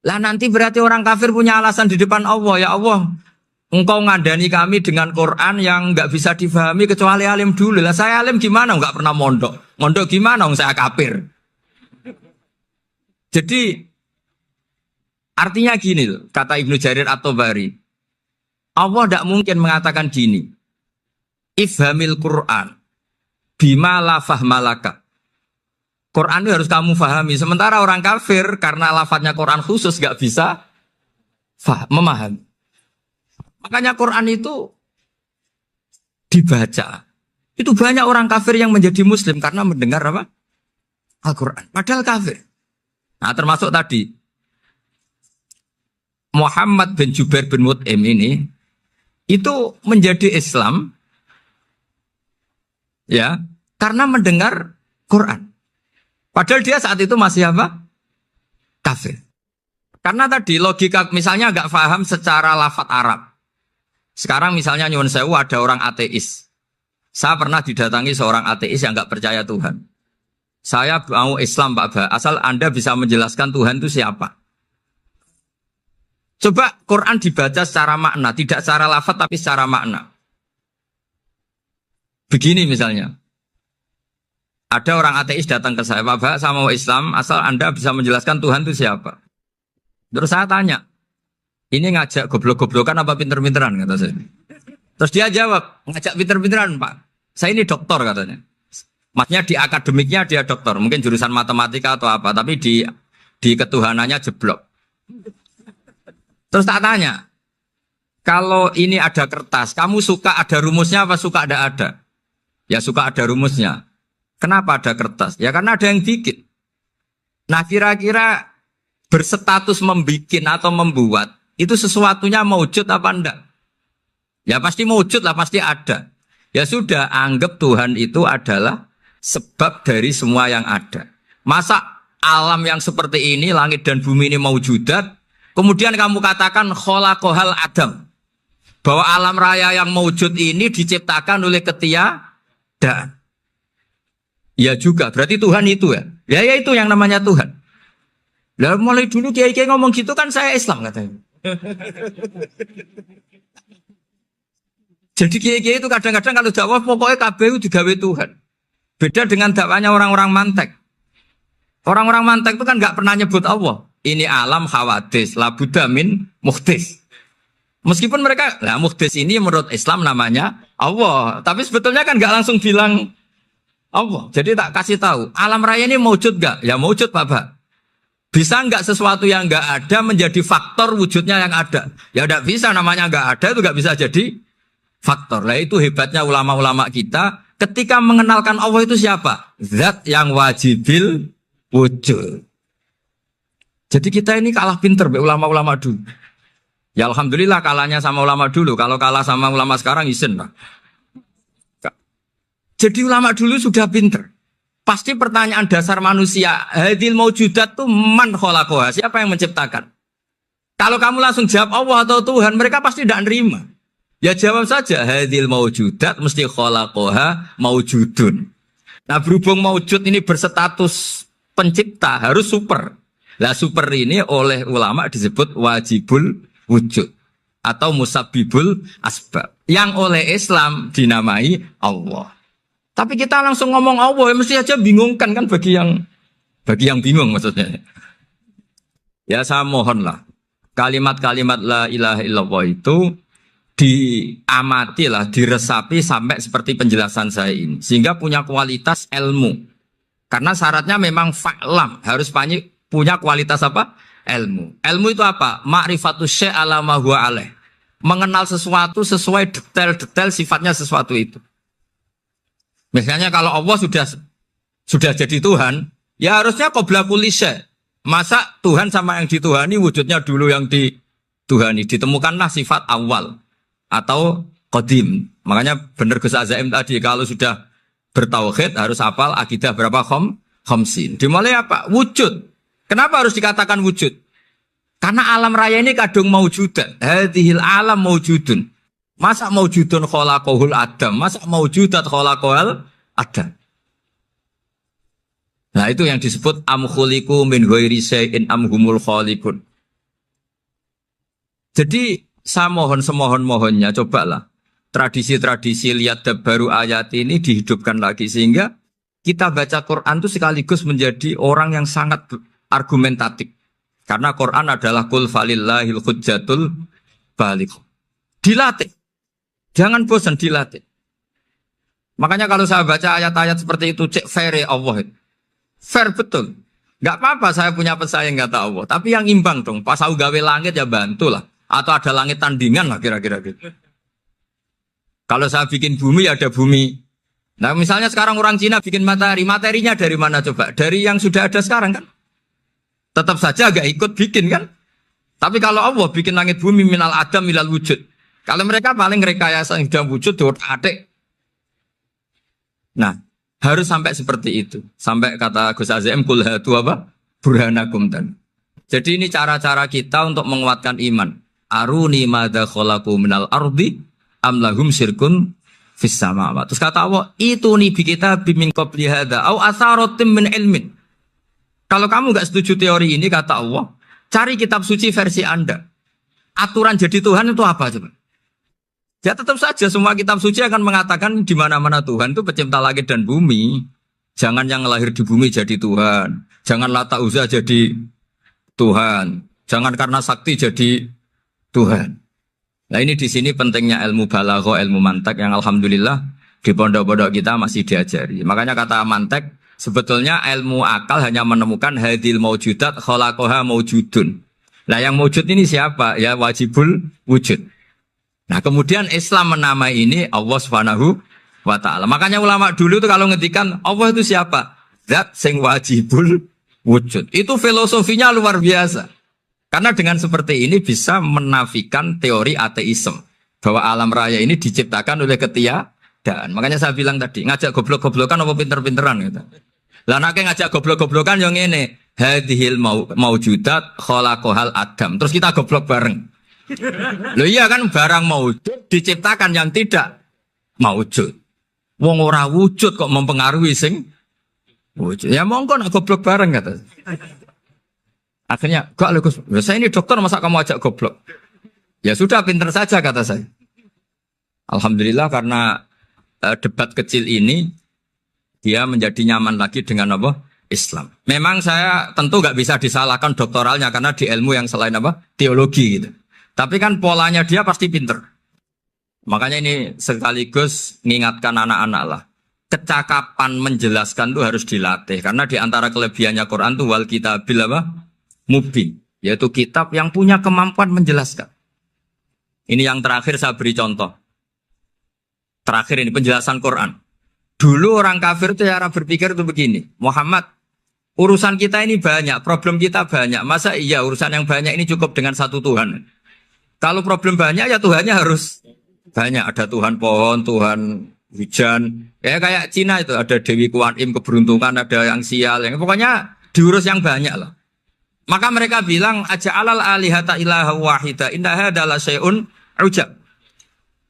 Lah nanti berarti orang kafir punya alasan di depan Allah, ya Allah, engkau ngandani kami dengan Quran yang nggak bisa difahami kecuali alim dulu. Lah saya alim gimana? Nggak pernah mondok. Mondok gimana? Saya kafir. Jadi artinya gini loh, kata Ibnu Jarir At-Tabari, Allah tidak mungkin mengatakan gini. Ifhamil Quran bima la fahmalaka. Quran itu harus kamu fahami. Sementara orang kafir karena lafadznya Quran khusus gak bisa memahami. Makanya Quran itu dibaca. Itu banyak orang kafir yang menjadi muslim karena mendengar apa? Al-Quran. Padahal kafir. Nah termasuk tadi Muhammad bin Jubair bin Mut'im ini itu menjadi Islam ya, karena mendengar Quran. Padahal dia saat itu masih apa? Kafir. Karena tadi logika misalnya agak paham secara lafadz Arab. Sekarang misalnya nyuwun sewu ada orang ateis. Saya pernah didatangi seorang ateis yang enggak percaya Tuhan. Saya mau Islam Pak Ba, asal Anda bisa menjelaskan Tuhan itu siapa. Coba Quran dibaca secara makna, tidak secara lafadz tapi secara makna. Begini misalnya, ada orang ateis datang ke saya, Pak, saya mau Islam, asal Anda bisa menjelaskan Tuhan itu siapa. Terus saya tanya, ini ngajak goblok-goblokan apa pinter-pinteran, kata saya. Terus dia jawab, ngajak pinter-pinteran Pak, saya ini doktor katanya. Maksudnya di akademiknya dia doktor, mungkin jurusan matematika atau apa, tapi di ketuhanannya jeblok. Terus tak tanya, kalau ini ada kertas, kamu suka ada rumusnya apa suka ada? Ya suka ada rumusnya. Kenapa ada kertas? Ya karena ada yang bikin. Nah kira-kira berstatus membikin atau membuat, itu sesuatunya mewujud apa enggak? Ya pasti mewujud lah, pasti ada. Ya sudah, anggap Tuhan itu adalah sebab dari semua yang ada. Masa alam yang seperti ini, langit dan bumi ini mewujudat, kemudian kamu katakan kholaqohal adam, bahwa alam raya yang mewujud ini diciptakan oleh ketiadaan. Ya juga, berarti Tuhan itu ya. Ya itu yang namanya Tuhan. Lah mulai dulu kiai-kiai ngomong gitu kan saya Islam katanya. Jadi kiai-kiai itu kadang-kadang kalau dakwah pokoknya KBU digawe Tuhan. Beda dengan dakwanya orang-orang mantek. Orang-orang mantek itu kan nggak pernah nyebut Allah. Ini alam hawadis, la budda min muhdis. Meskipun mereka, nah muhdis ini menurut Islam namanya Allah. Tapi sebetulnya kan nggak langsung bilang Allah. Jadi tak kasih tahu, alam raya ini mewujud nggak? Ya mewujud Bapak. Bisa nggak sesuatu yang nggak ada menjadi faktor wujudnya yang ada? Ya nggak bisa, namanya nggak ada itu nggak bisa jadi faktor. Nah itu hebatnya ulama-ulama kita. Ketika mengenalkan Allah itu siapa? Zat yang wajibil wujud. Jadi kita ini kalah pinter be ulama-ulama dulu. Ya alhamdulillah kalahnya sama ulama dulu. Kalau kalah sama ulama sekarang isin lah. Jadi ulama dulu sudah pinter. Pasti pertanyaan dasar manusia, hadil maujudat itu man khalaqaha, siapa yang menciptakan? Kalau kamu langsung jawab Allah atau Tuhan, mereka pasti tidak nerima. Ya jawab saja, hadil maujudat mesti khalaqaha maujudun. Nah berhubung maujud ini berstatus pencipta, harus super. Lah super ini oleh ulama disebut wajibul wujud atau musabbibul asbab. Yang oleh Islam dinamai Allah. Tapi kita langsung ngomong Allah, ya mesti aja bingungkan kan bagi yang bingung maksudnya. Ya saya mohonlah kalimat-kalimat la ilaha illallah itu diamatilah, diresapi sampai seperti penjelasan saya ini, sehingga punya kualitas ilmu. Karena syaratnya memang fa'lam, harus punya kualitas apa? Ilmu. Ilmu itu apa? Ma'rifatus syai' ala ma huwa alaih. Mengenal sesuatu sesuai detail-detail sifatnya sesuatu itu. Misalnya kalau Allah sudah jadi Tuhan, ya harusnya qabla kulli syai'. Masa Tuhan sama yang dituhani wujudnya dulu yang dituhani, ditemukanlah sifat awal atau qadim. Makanya benar Gus Azaim tadi kalau sudah bertauhid harus hafal akidah berapa khamsin. Dimulai apa? Wujud. Kenapa harus dikatakan wujud? Karena alam raya ini kadung maujudan. Hadhil alam maujudun. Masa maujudun khalaqahul adam, masa maujudat khalaqahul adam. Nah itu yang disebut am khuliqu min ghairi syai'in am humul khaliqun. Jadi saya mohon semohon-mohonnya cobalah tradisi-tradisi lihat baru ayat ini dihidupkan lagi sehingga kita baca Quran itu sekaligus menjadi orang yang sangat argumentatif. Karena Quran adalah qul falillahil hujjatul baligh. Dilatih. Jangan bosan dilatih. Makanya kalau saya baca ayat-ayat seperti itu, cek fair Allah. Fair betul. Gak apa-apa saya punya pesaing kata Allah. Tapi yang imbang dong. Pas aku gawe langit ya bantulah. Atau ada langit tandingan lah kira-kira gitu. Kalau saya bikin bumi ya ada bumi. Nah misalnya sekarang orang Cina bikin matahari. Materinya dari mana coba? Dari yang sudah ada sekarang kan? Tetap saja agak ikut bikin kan? Tapi kalau Allah bikin langit bumi minal adam minal wujud. Kalau mereka paling rekayasa yang sudah wujud adik. Nah, harus sampai seperti itu. Sampai kata Gus Azim kul hatu apa? Burhanakum tan. Jadi ini cara-cara kita untuk menguatkan iman. Aruni madza khalaqu minal ardi am lahum syirkun fis samawati. Terus kata Allah, itu nih bi kita bimin qabli hadza au atharatim min ilmin. Kalau kamu enggak setuju teori ini kata Allah, cari kitab suci versi Anda. Aturan jadi Tuhan itu apa coba? Ya tetap saja semua kitab suci akan mengatakan di mana-mana Tuhan itu pencipta langit dan bumi. Jangan yang lahir di bumi jadi Tuhan. Jangan Lata Uzza jadi Tuhan. Jangan karena sakti jadi Tuhan. Nah ini di sini pentingnya ilmu balaghah, ilmu mantek yang alhamdulillah di pondok-pondok kita masih diajari. Makanya kata mantek sebetulnya ilmu akal hanya menemukan hadil maujudat khalaqaha maujudun. Nah yang maujud ini siapa? Ya wajibul wujud. Nah kemudian Islam menamai ini Allah Subhanahu wa ta'ala. Makanya ulama dulu itu kalau ngetikan Allah itu siapa? Zat sing wajibul wujud. Itu filosofinya luar biasa. Karena dengan seperti ini bisa menafikan teori ateisme. Bahwa alam raya ini diciptakan oleh ketiadaan. Makanya saya bilang tadi, ngajak goblok-goblokan apa pinter-pinteran gitu. Lah nek ngajak goblok-goblokan yang ngene, hadhil maujudat khalaqahal adam. Terus kita goblok bareng. Loh iya kan barang maujud diciptakan yang tidak maujud. Wong ora wujud kok mempengaruhi sing Oh, ya monggo nak goblok bareng kata. Akhirnya, gak lho Gus, saya ini dokter masa kamu ajak goblok? Ya sudah pinter saja kata saya. Alhamdulillah karena debat kecil ini dia menjadi nyaman lagi dengan apa? Islam. Memang saya tentu gak bisa disalahkan doktoralnya karena di ilmu yang selain apa? Teologi gitu. Tapi kan polanya dia pasti pinter. Makanya ini sekaligus mengingatkan anak-anak lah. Kecakapan menjelaskan itu harus dilatih. Karena di antara kelebihannya Quran itu wal kitabil apa? Mubin. Yaitu kitab yang punya kemampuan menjelaskan. Ini yang terakhir saya beri contoh. Terakhir ini penjelasan Quran. Dulu orang kafir itu cara berpikir itu begini. Muhammad, urusan kita ini banyak, problem kita banyak. Masa iya urusan yang banyak ini cukup dengan satu Tuhan? Kalau problem banyak ya Tuhannya harus banyak. Ada Tuhan pohon, Tuhan hujan. Ya kayak Cina itu ada Dewi Kuan Im keberuntungan, ada yang sial. Yang pokoknya diurus yang banyak lah. Maka mereka bilang aja'alal alihata ilaha wahida inna hadza la syai'un ujab.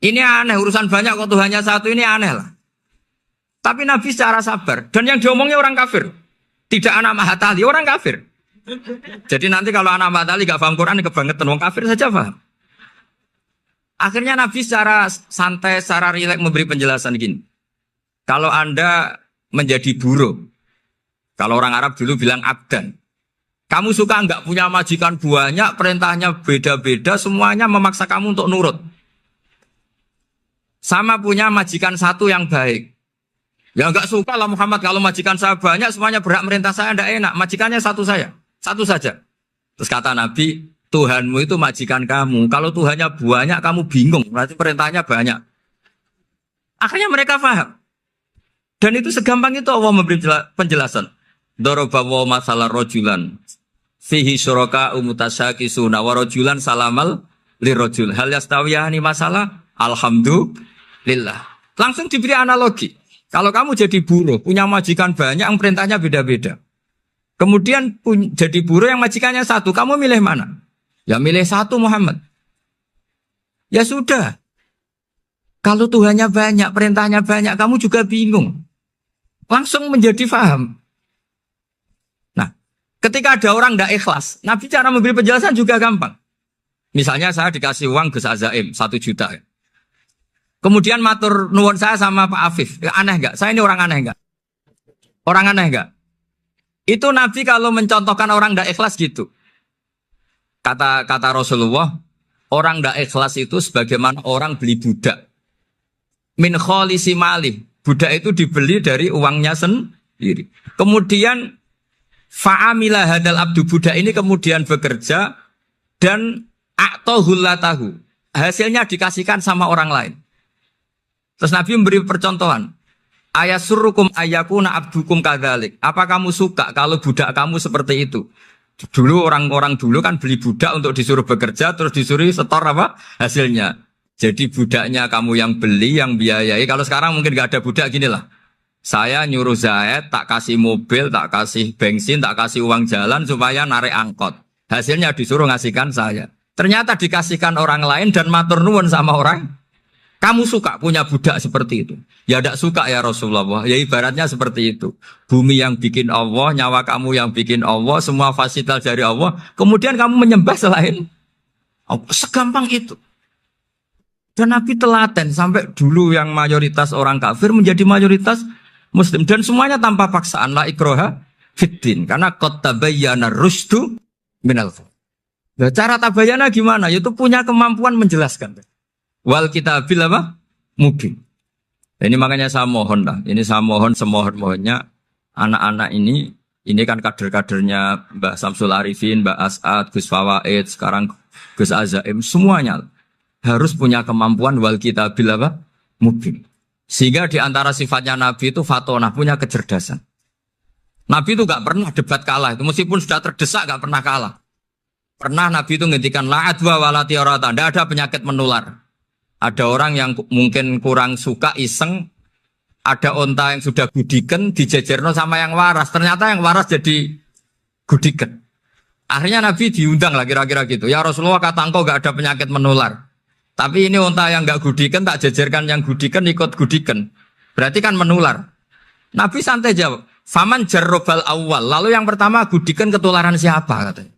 Ini aneh urusan banyak kok Tuhannya satu ini aneh lah. Tapi Nabi secara sabar dan yang diomongnya orang kafir. Tidak anak Mahatali, orang kafir. Jadi nanti kalau anak Mahatali gak paham Quran kebangetan orang kafir saja paham. Akhirnya Nabi secara santai, secara rileks memberi penjelasan gini. Kalau Anda menjadi buruh, kalau orang Arab dulu bilang abdan. Kamu suka enggak punya majikan banyak, perintahnya beda-beda, semuanya memaksa kamu untuk nurut. Sama punya majikan satu yang baik. Ya enggak suka lah Muhammad kalau majikan saya banyak, semuanya berhak merintah saya, enggak enak. Majikannya satu saya, satu saja. Terus kata Nabi, Tuhanmu itu majikan kamu. Kalau Tuhannya banyak, kamu bingung. Berarti perintahnya banyak. Akhirnya mereka paham. Dan itu segampang itu Allah memberi penjelasan. Dorobawa masalah rojulan. Fihi syuraka umutasyakisuna wa rojulan salamal lirojul. Hal yastawiyahani masalah. Alhamdulillah. Langsung diberi analogi. Kalau kamu jadi buruh, punya majikan banyak, yang perintahnya beda-beda. Kemudian jadi buruh yang majikannya satu. Kamu milih mana? Ya milih satu Muhammad. Ya sudah. Kalau Tuhannya banyak, perintahnya banyak, kamu juga bingung. Langsung menjadi faham. Nah, ketika ada orang tidak ikhlas, Nabi cara memberi penjelasan juga gampang. Misalnya saya dikasih uang Gus Azaim 1 juta. Kemudian matur nuwun saya sama Pak Afif. Ya, aneh enggak? Saya ini orang aneh enggak? Orang aneh enggak? Itu Nabi kalau mencontohkan orang tidak ikhlas gitu. Kata Rasulullah, orang tidak ikhlas itu sebagaimana orang beli budak. Min kholisi malih. Budak itu dibeli dari uangnya sendiri. Kemudian fa'amila hadal abdu, budak ini kemudian bekerja dan a'tohullatahu. Hasilnya dikasihkan sama orang lain. Terus Nabi memberi percontohan. Ayasurrukum ayyakuna abdukum kadzalik. Apa kamu suka kalau budak kamu seperti itu? Dulu orang-orang dulu kan beli budak untuk disuruh bekerja, terus disuruh setor apa hasilnya. Jadi budaknya kamu yang beli, yang biayai. Kalau sekarang mungkin gak ada budak gini lah. Saya nyuruh Zaid, tak kasih mobil, tak kasih bensin, tak kasih uang jalan supaya narik angkot. Hasilnya disuruh ngasihkan saya. Ternyata dikasihkan orang lain dan matur nuwun sama orang. Kamu suka punya budak seperti itu? Ya tidak suka ya Rasulullah. Ya ibaratnya seperti itu. Bumi yang bikin Allah, nyawa kamu yang bikin Allah, semua fasilitas dari Allah. Kemudian kamu menyembah selain Allah. Segampang itu. Dan Nabi telaten sampai dulu yang mayoritas orang kafir menjadi mayoritas Muslim. Dan semuanya tanpa paksaan. La ikroha fiddin. Karena qad tabayyana rusdu minal ghayy. Nah, cara tabayana gimana? Yaitu punya kemampuan menjelaskan. Wal kitabil apa? Mubin. Ini makanya saya mohon lah. Ini saya mohon semohon-mohonnya anak-anak ini kan kader-kadernya Mbah Samsul Arifin, Mbah As'ad, Gus Fawaid, sekarang Gus Azaim, semuanya harus punya kemampuan wal kitabil apa? Mubin. Sehingga di antara sifatnya Nabi itu fatonah, punya kecerdasan. Nabi itu gak pernah debat kalah. Itu meskipun sudah terdesak gak pernah kalah. Pernah Nabi itu ngendikan la'adwa walatiorata. Tidak ada penyakit menular. Ada orang yang mungkin kurang suka iseng, ada onta yang sudah gudiken dijejerno sama yang waras. Ternyata yang waras jadi gudiken. Akhirnya Nabi diundang lah kira-kira gitu. Ya Rasulullah, kata engkau gak ada penyakit menular. Tapi ini onta yang gak gudiken tak jejerkan yang gudiken ikut gudiken. Berarti kan menular. Nabi santai jawab, Faman jarrobal awal. Lalu yang pertama gudikan ketularan siapa katanya.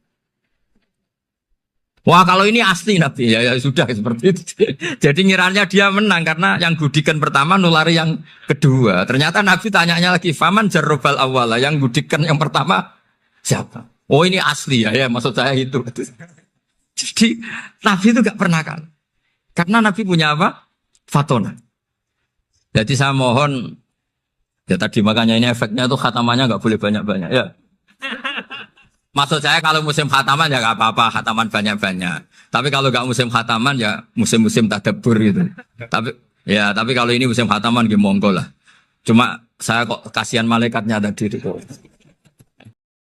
Wah kalau ini asli Nabi ya sudah seperti itu. Jadi ngiranya dia menang karena yang gudikan pertama nulari yang kedua. Ternyata Nabi tanyanya lagi faman jarrobal awal. Yang gudikan yang pertama siapa? Oh ini asli ya maksud saya itu. Jadi Nabi itu gak pernah kalah. Karena Nabi punya apa? Fatona. Jadi saya mohon ya tadi makanya ini efeknya tuh khatamannya nggak boleh banyak-banyak ya. Maksud saya kalau musim khataman ya nggak apa-apa khataman banyak-banyak. Tapi kalau nggak musim khataman ya musim-musim tadabbur gitu. Tapi kalau ini musim khataman gimana monggo lah. Cuma saya kok kasihan malaikatnya tadi itu.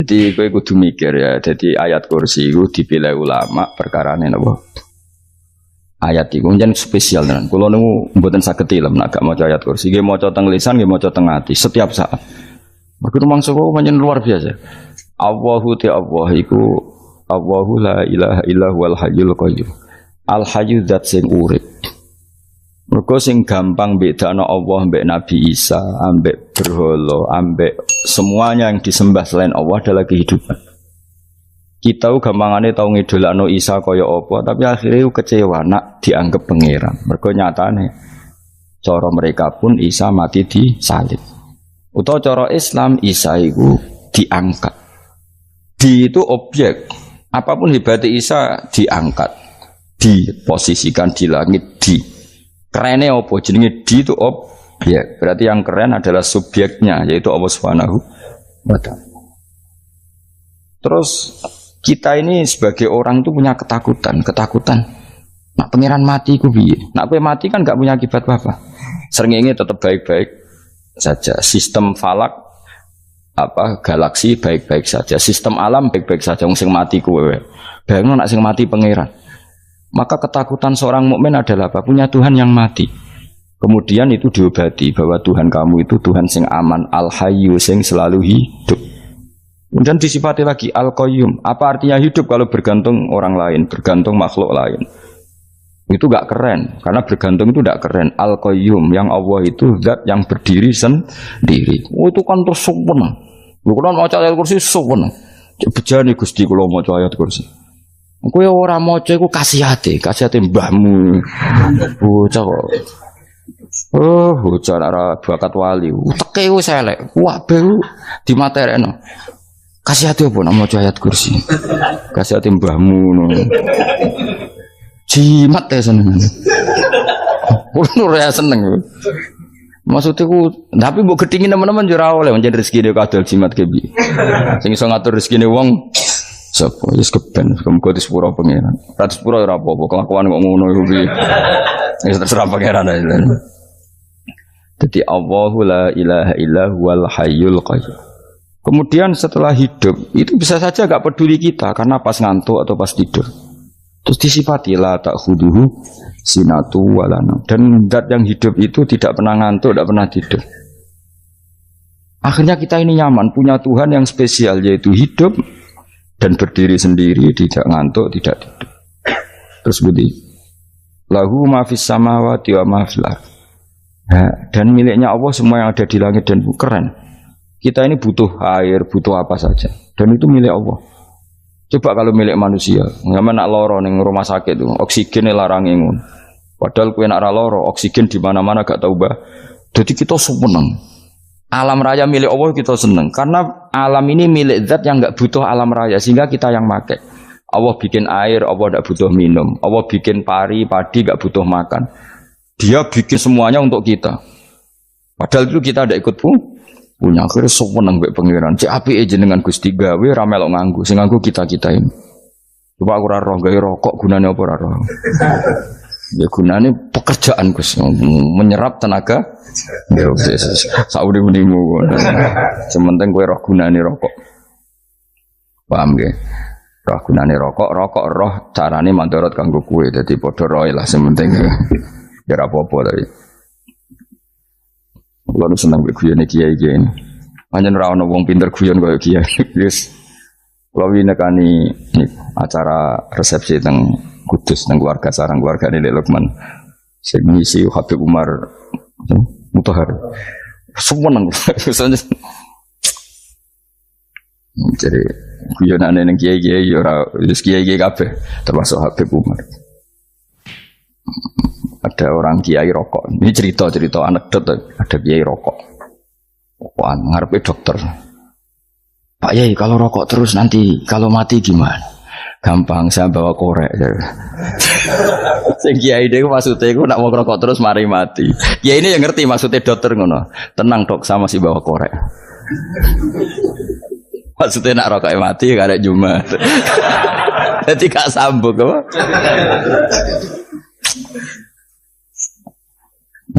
Jadi gue kudu mikir ya. Jadi ayat kursi itu dipilih ulama perkara ini napa. Ayat itu jangan spesial tenan. Kalau nemu mboten saged ilmu nak gak maca ayat kursi, nggih maca teng lisan, nggih maca teng ati setiap saat. Begitu mangsa kok pancen luar biasa. Allahu Allah iku Allahu la ilaha illa huwal hayyul qayyum. Al hayyu zat sing urip. Mergo sing gampang bedakno Allah mbek Nabi Isa, ambek berhala, ambek semuanya yang disembah selain Allah adalah kehidupan. Kita gampangane tau ngidolakno Isa kaya apa, tapi akhirnya kecewa nak dianggap pangeran. Mergo nyatane cara mereka pun Isa mati disalib. Utawa cara Islam Isa iku diangkat. Di itu objek. Apapun hebatnya Isa diangkat, diposisikan di langit di. Kerene apa jenenge di itu objek. Berarti yang keren adalah subjeknya yaitu Allah Subhanahu wa taala. Terus kita ini sebagai orang itu punya ketakutan. Nak pangeran mati ku piye? Nak kowe mati kan gak punya akibat apa-apa. Srengenge tetap baik-baik saja. Sistem falak galaksi baik-baik saja. Sistem alam baik-baik saja. Wong sing mati kowe. Bayangno nak sing mati pangeran. Maka ketakutan seorang mukmin adalah apa? Punya Tuhan yang mati. Kemudian itu diobati bahwa Tuhan kamu itu Tuhan sing aman, al-hayyu sing selalu hidup. Kemudian disifati lagi Al-Qayyum. Apa artinya hidup kalau bergantung orang lain, bergantung makhluk lain? Itu gak keren, karena bergantung itu gak keren. Al-Qayyum, yang Allah itu zat yang berdiri sendiri. Oh itu kan terus sempurna. Lu kan mau ayat kursi sempurna. Bejane Gusti kula maca ayat kursi. Kowe ora maca iku kasihate mbahmu. Bocah kok. Oh, bocah ora bakat wali. Uteke wis elek. Kabeh dimaterekno. Kasih hati apa nak maca ayat kursi? Kasih hati mbahmu ngono. Jimat ya seneng. Kulo ya seneng. Maksudnya tapi mbok gedhingi teman-teman yo ora oleh menjadi rezeki dhewe kadal jimat ke piye. Sing iso ngatur rezekine wong sapa wis keben muga disepuro pangeran. Ra disepuro ora apa-apa kelakuan kok ngono iku piye. Wis terserah pangeran ae. Jadi Allahu la ilaha illa huwal hayyul qayyum. Kemudian setelah hidup itu bisa saja gak peduli kita karena pas ngantuk atau pas tidur. Terus disifati la ta'khuduhu sinatu walana. Dan zat yang hidup itu tidak pernah ngantuk, tidak pernah tidur. Akhirnya kita ini nyaman punya Tuhan yang spesial yaitu hidup dan berdiri sendiri, tidak ngantuk, tidak tidur. Terus begini. Lahu ma fis samawati wa ma fil ardh. Dan miliknya Allah semua yang ada di langit dan bumi. Keren. Kita ini butuh air, butuh apa saja. Dan itu milik Allah. Coba kalau milik manusia, ngamen nak loro ning rumah sakit itu, oksigen larang ngono. Padahal kowe nak ra loro, oksigen di mana-mana gak tahu bah. Jadi kita seneng. Alam raya milik Allah kita seneng karena alam ini milik zat yang gak butuh alam raya sehingga kita yang pakai. Allah bikin air, Allah gak butuh minum. Allah bikin padi gak butuh makan. Dia bikin semuanya untuk kita. Padahal itu kita tidak ikut punya. Akhirnya seneng mbek pangeran. Cek apike jenengan Gusti gawe ra melok nganggo. Sing nganggo kita-kita ini. Coba aku ora roh gawe rokok gunane apa ora roh. Ya gunane pekerjaan Gus, menyerap tenaga. Ya wis sauri-urimu. Sementing kowe roh gunane rokok. Paham nggih? Roh gunane rokok roh carane mandorot kanggo kowe. Dadi padha roe lah sementing. Ya ora apa-apa tapi. Kulo seneng guyone kiai-kiai ini. Pancen ora ono wong pinter guyon kaya kiai. Wis kulo winekani acara resepsi teng Kudus teng keluarga sarang keluargane Lek Lukman. Sing ngisi Habib Umar Mutahar. Seneng. Jadi guyonane ning kiai-kiai ya ora wis kiai-kiai kabeh termasuk Habib Umar. Ada orang kiai rokok. Ini cerita anekdot, ada kiai rokok. Rokokan ngarepe dokter. Pak Yai, kalau rokok terus nanti kalau mati gimana? Gampang, saya bawa korek. Sing kiai dhewe maksudnya iku nak mau rokok terus mari mati. Kiai ini yang ngerti maksudnya dokter ngono. Tenang dok, sama si bawa korek. Maksudnya nak rokoknya mati karek Jumat. Jadi gak sambung apa?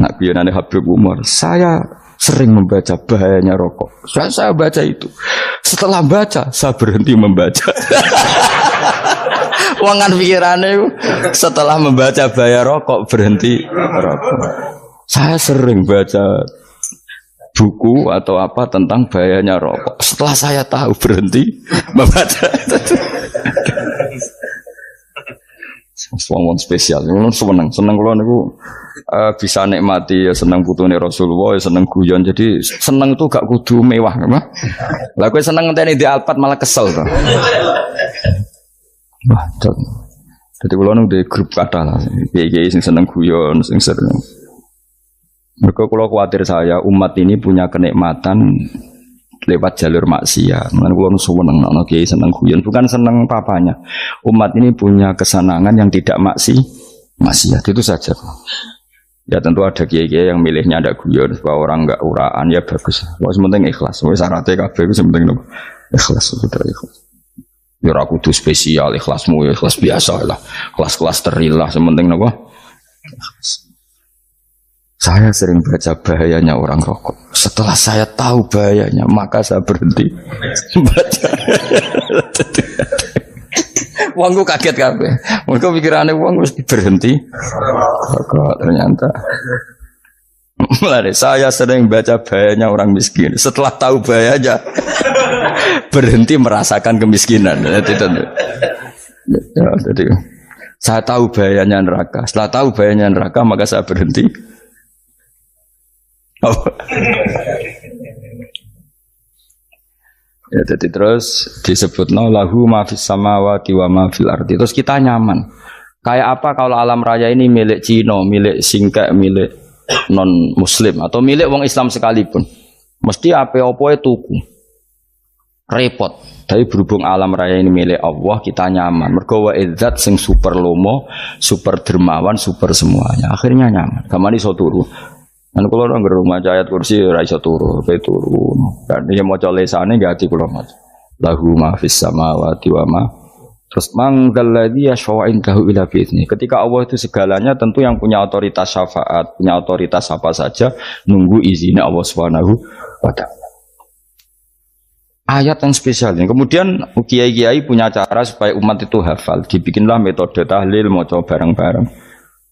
Nak guyonane Habib Umar, saya sering membaca bahayanya rokok. Saya baca itu. Setelah baca, saya berhenti membaca. Wangan pikirannya setelah membaca bahaya rokok berhenti rokok. Saya sering baca buku atau apa tentang bahayanya rokok. Setelah saya tahu berhenti membaca. Wong spesial, seneng kalau niku bisa nikmati ya seneng putune Rasulullah, ya seneng guyon. Jadi seneng itu gak kudu mewah, mah. Lah kowe seneng ngenteni di Alphard malah kesel to. Wah, jadi kalau nung di grup kata lah, kiai sing seneng guyon, sing sering. Mereka kalau khawatir saya umat ini punya kenikmatan lewat jalur maksiat. Mengenai kalau seneng, nak kiai seneng guyon, bukan seneng papanya. Umat ini punya kesenangan yang tidak maksiat itu saja. Ya tentu ada kiai-kiai yang milihnya ada guyon supaya orang enggak uraan ya bagus. Wah sementing ikhlas. Wis syaratnya kabeh iku sementing ikhlas sudah ikhlas. Ya ora kudu spesial ikhlasmu ya ikhlas biasa lah. Kelas-kelas terilah sementing napa? Saya sering baca bahayanya orang rokok. Setelah saya tahu bahayanya, maka saya berhenti baca. Wongku kaget kabeh. Mergo pikirane wong wis berhenti rokok ternyata. Mulai saya sering baca bahayanya orang miskin. Setelah tahu bahayanya, berhenti merasakan kemiskinan. Jadi, saya tahu bahayanya neraka. Setelah tahu bahayanya neraka, maka saya berhenti. Oh. Ya, jadi terus disebut lahu ma fis samawati wa ma fil ardi. Terus kita nyaman. Kayak apa kalau alam raya ini milik Cina, milik Singkek, milik non muslim atau milik wong Islam sekalipun. Mesti apa-apa tuku. Repot. Tapi berhubung alam raya ini milik Allah, kita nyaman. Mergo wa izzat sing super lomo, super dermawan, super semuanya. Akhirnya nyaman. Kamane iso turu. Kan kula nang rumah ayat kursi ora iso turu, pe turu. Dan dia maca lesane gak ati kula maca. Lahu ma fis samawati wa ma. Terus manggalladzi yashfa'u indahu ila bi'izni. Ketika Allah itu segalanya, tentu yang punya otoritas syafaat, punya otoritas apa saja nunggu izinnya Allah Subhanahu wa taala. Ayat yang spesial. Kemudian kiai-kiai punya cara supaya umat itu hafal. Dibikinlah metode tahlil, maca bareng-bareng.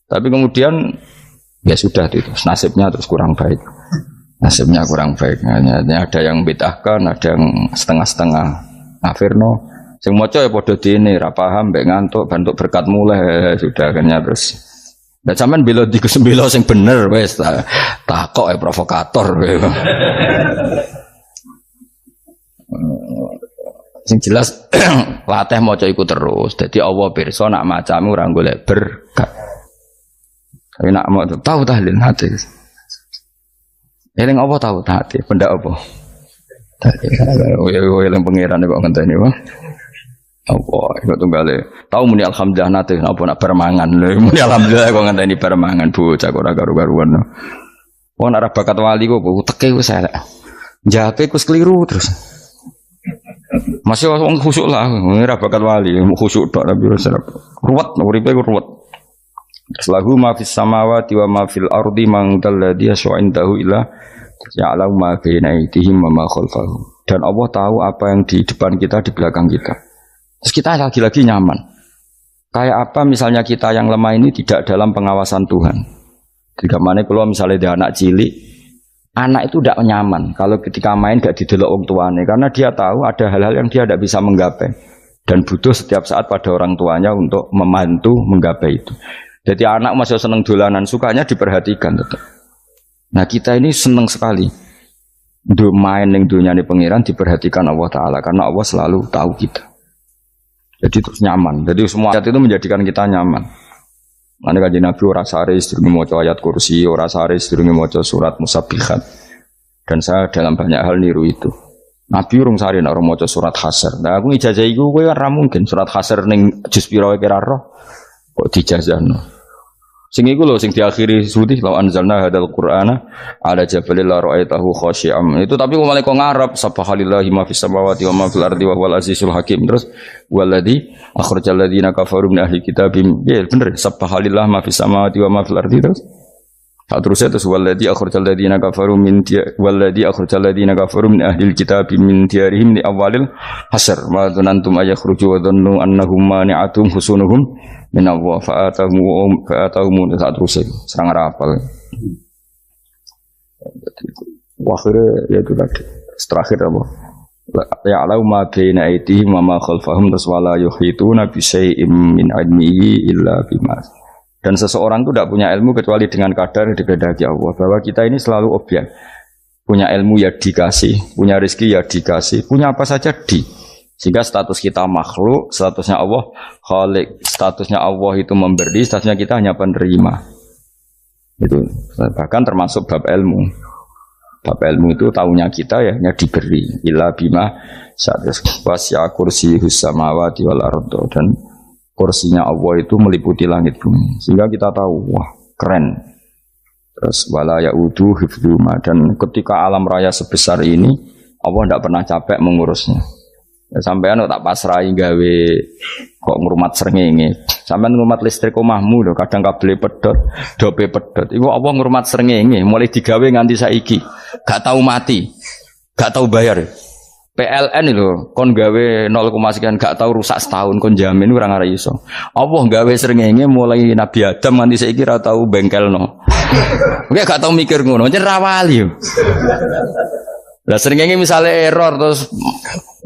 Tapi kemudian ya sudah itu, nasibnya terus kurang baik. Nasibnya kurang baik. Ada yang bid'ahkan, ada yang setengah-setengah ngafirno. Sing maca ya padha dene, ra paham mbek ngantuk, bantuk berkat mulai sudah akhirnya terus. Lah sampean bela dikusembela sing bener wis takok ya provokator. Sing jelas latih maca iku terus. Dadi Allah pirsa nak macamu ora golek berkat. Tapi nak mau tahu tahlil hati. Eling apa tahu hati? Benda apa? Eling pangeran kok ngenteni wae. Apa iku tunggale. Tahu muni alhamdulillah nate apa nak permangan. Muni alhamdulillah kok ngenteni permangan bocah kok ora karu-karuan. Wong ora bakat wali kok teke wis elek. Jape kus keliru terus. Masih wong khusuk lah, ora bakat wali, khusuk tok tapi ruwet, uripe ruwet. Lahu ma fis samawati wa ma fil ardi man dalladhi yash'indahu illa ya'lamu ma baina aydihim wa ma khalfahum. Dan Allah tahu apa yang di depan kita, di belakang kita. Terus kita lagi-lagi nyaman. Kayak apa misalnya kita yang lemah ini tidak dalam pengawasan Tuhan. Ketika mana kalau misalnya dia anak cilik, anak itu tidak nyaman kalau ketika main gak didelok wong tuane karena dia tahu ada hal-hal yang dia tidak bisa menggapai dan butuh setiap saat pada orang tuanya untuk membantu menggapai itu. Jadi anak masih seneng dolanan, sukanya diperhatikan tetap. Nah kita ini seneng sekali. main ning dunyane pangeran diperhatikan Allah Ta'ala karena Allah selalu tahu kita. Jadi terus nyaman. Jadi semua ayat itu menjadikan kita nyaman. Mana kaji Nabi ora sare sedurunge maca ayat kursi, ora sare sedurunge maca surat musabbihat. Dan saya dalam banyak hal niru itu. Nabi urung sare nek ora maca surat Hasyr. Nah aku ijazah iku kowe ora mungkin surat Hasyr ning juz pira kira roh kok dijazahno. Sing iku lho sing diakhiri suti law anzalna hadzal qur'ana ala jabalil la ra'aitahu khashi'am. Itu tapi kok malah kok ngarep subhanallahi ma fis samawati wa ma fil ardi wa huwal azizul hakim. Terus waladzi akhrajal ladzina kafaru min ahli kitab. Ya bener subhanallahi ma fis samawati wa ma fil ardi terus. Terusnya terus waladzi akhrajal ladzina kafaru min ahli kitab min diyarihim li awalil hasr ma dzanantum ayakhruju wa dhannu annahum mani'atum husunuhum min Allah fa'atahum saat terus serang rapal. Akhirnya ya itu tadi terakhir apa? Ya alau ma baina aydihim wa ma khalfahum wala yuhituna bi syai'in min ilmihi illa bima. Dan seseorang itu tidak punya ilmu kecuali dengan kadar yang dikehendaki Allah. Bahwa kita ini selalu objek. Punya ilmu ya dikasih, punya rezeki ya dikasih, punya apa saja Sehingga status kita makhluk, statusnya Allah khalik, statusnya Allah itu memberi, statusnya kita hanya penerima. Itu bahkan termasuk bab ilmu. Bab ilmu itu tahunya kita ya hanya diberi. Illa bima wasya kursiyus samawati wal ardo, dan kursinya Allah itu meliputi langit bumi. Sehingga kita tahu, wah keren. Terus wala yaudu hifdzuma, dan ketika alam raya sebesar ini Allah tidak pernah capek mengurusnya. Ya, sampean tak pasrahi gawe kok ngrumat srengenge. Sampean ngrumat listrik omahmu lho, kadang kabel pedhot, dope pedhot. Iku apa ngrumat srengenge mulai digawe nganti saiki. Gak tahu mati. Gak tahu bayar. PLN lho kon gawe 0, sekian gak tahu rusak setahun kon jamin ora ngara iso. Apa gawe srengenge mulai Nabi Adam nganti saiki ora tahu bengkelno. Oke gak tahu mikir ngono, jen ra wali yo. Lah srengenge misale error terus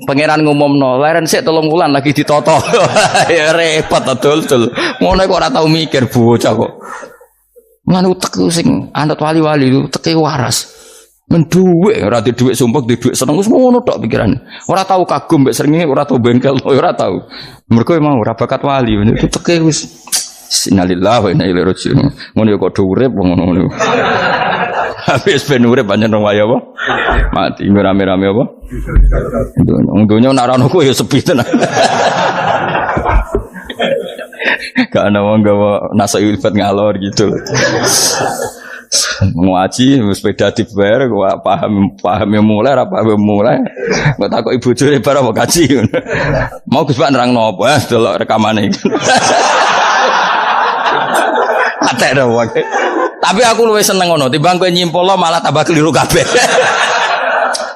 pangeran ngumumno, leren sik 3 wulan lagi ditoto. Ya repot dol-dol. Ngono kok ora tau mikir bocah kok. Lan utek sing anut wali-wali lu teke waras. Men dhuwit ora di dhuwit sumpek, di dhuwit seneng wis ngono tok pikirane. Ora tau kagum mbek srengenge, ora tau bengkel, ora tau. Mergo mau ora bakat wali, itu teke wis innalillahi wa inna ilaihi raji'un. Ngono ya kok urip ngono. Habis ben urip pancen wong wae apa? Mati rame-rame apa? Untunya nak rono ku ya sepi tenan. Gak ana wong gawa nasa ilfat ngalor gitu. Ngaji sepeda dibayar gua paham yang mulai apa mulai. Gua takut ibu jure bar apa kaji. Mau Gus Pak nerangno apa delok rekamane iki. Atek ora wae. Tapi aku luwih seneng ngono, timbang kowe nyimpul malah tambah keliru kabeh.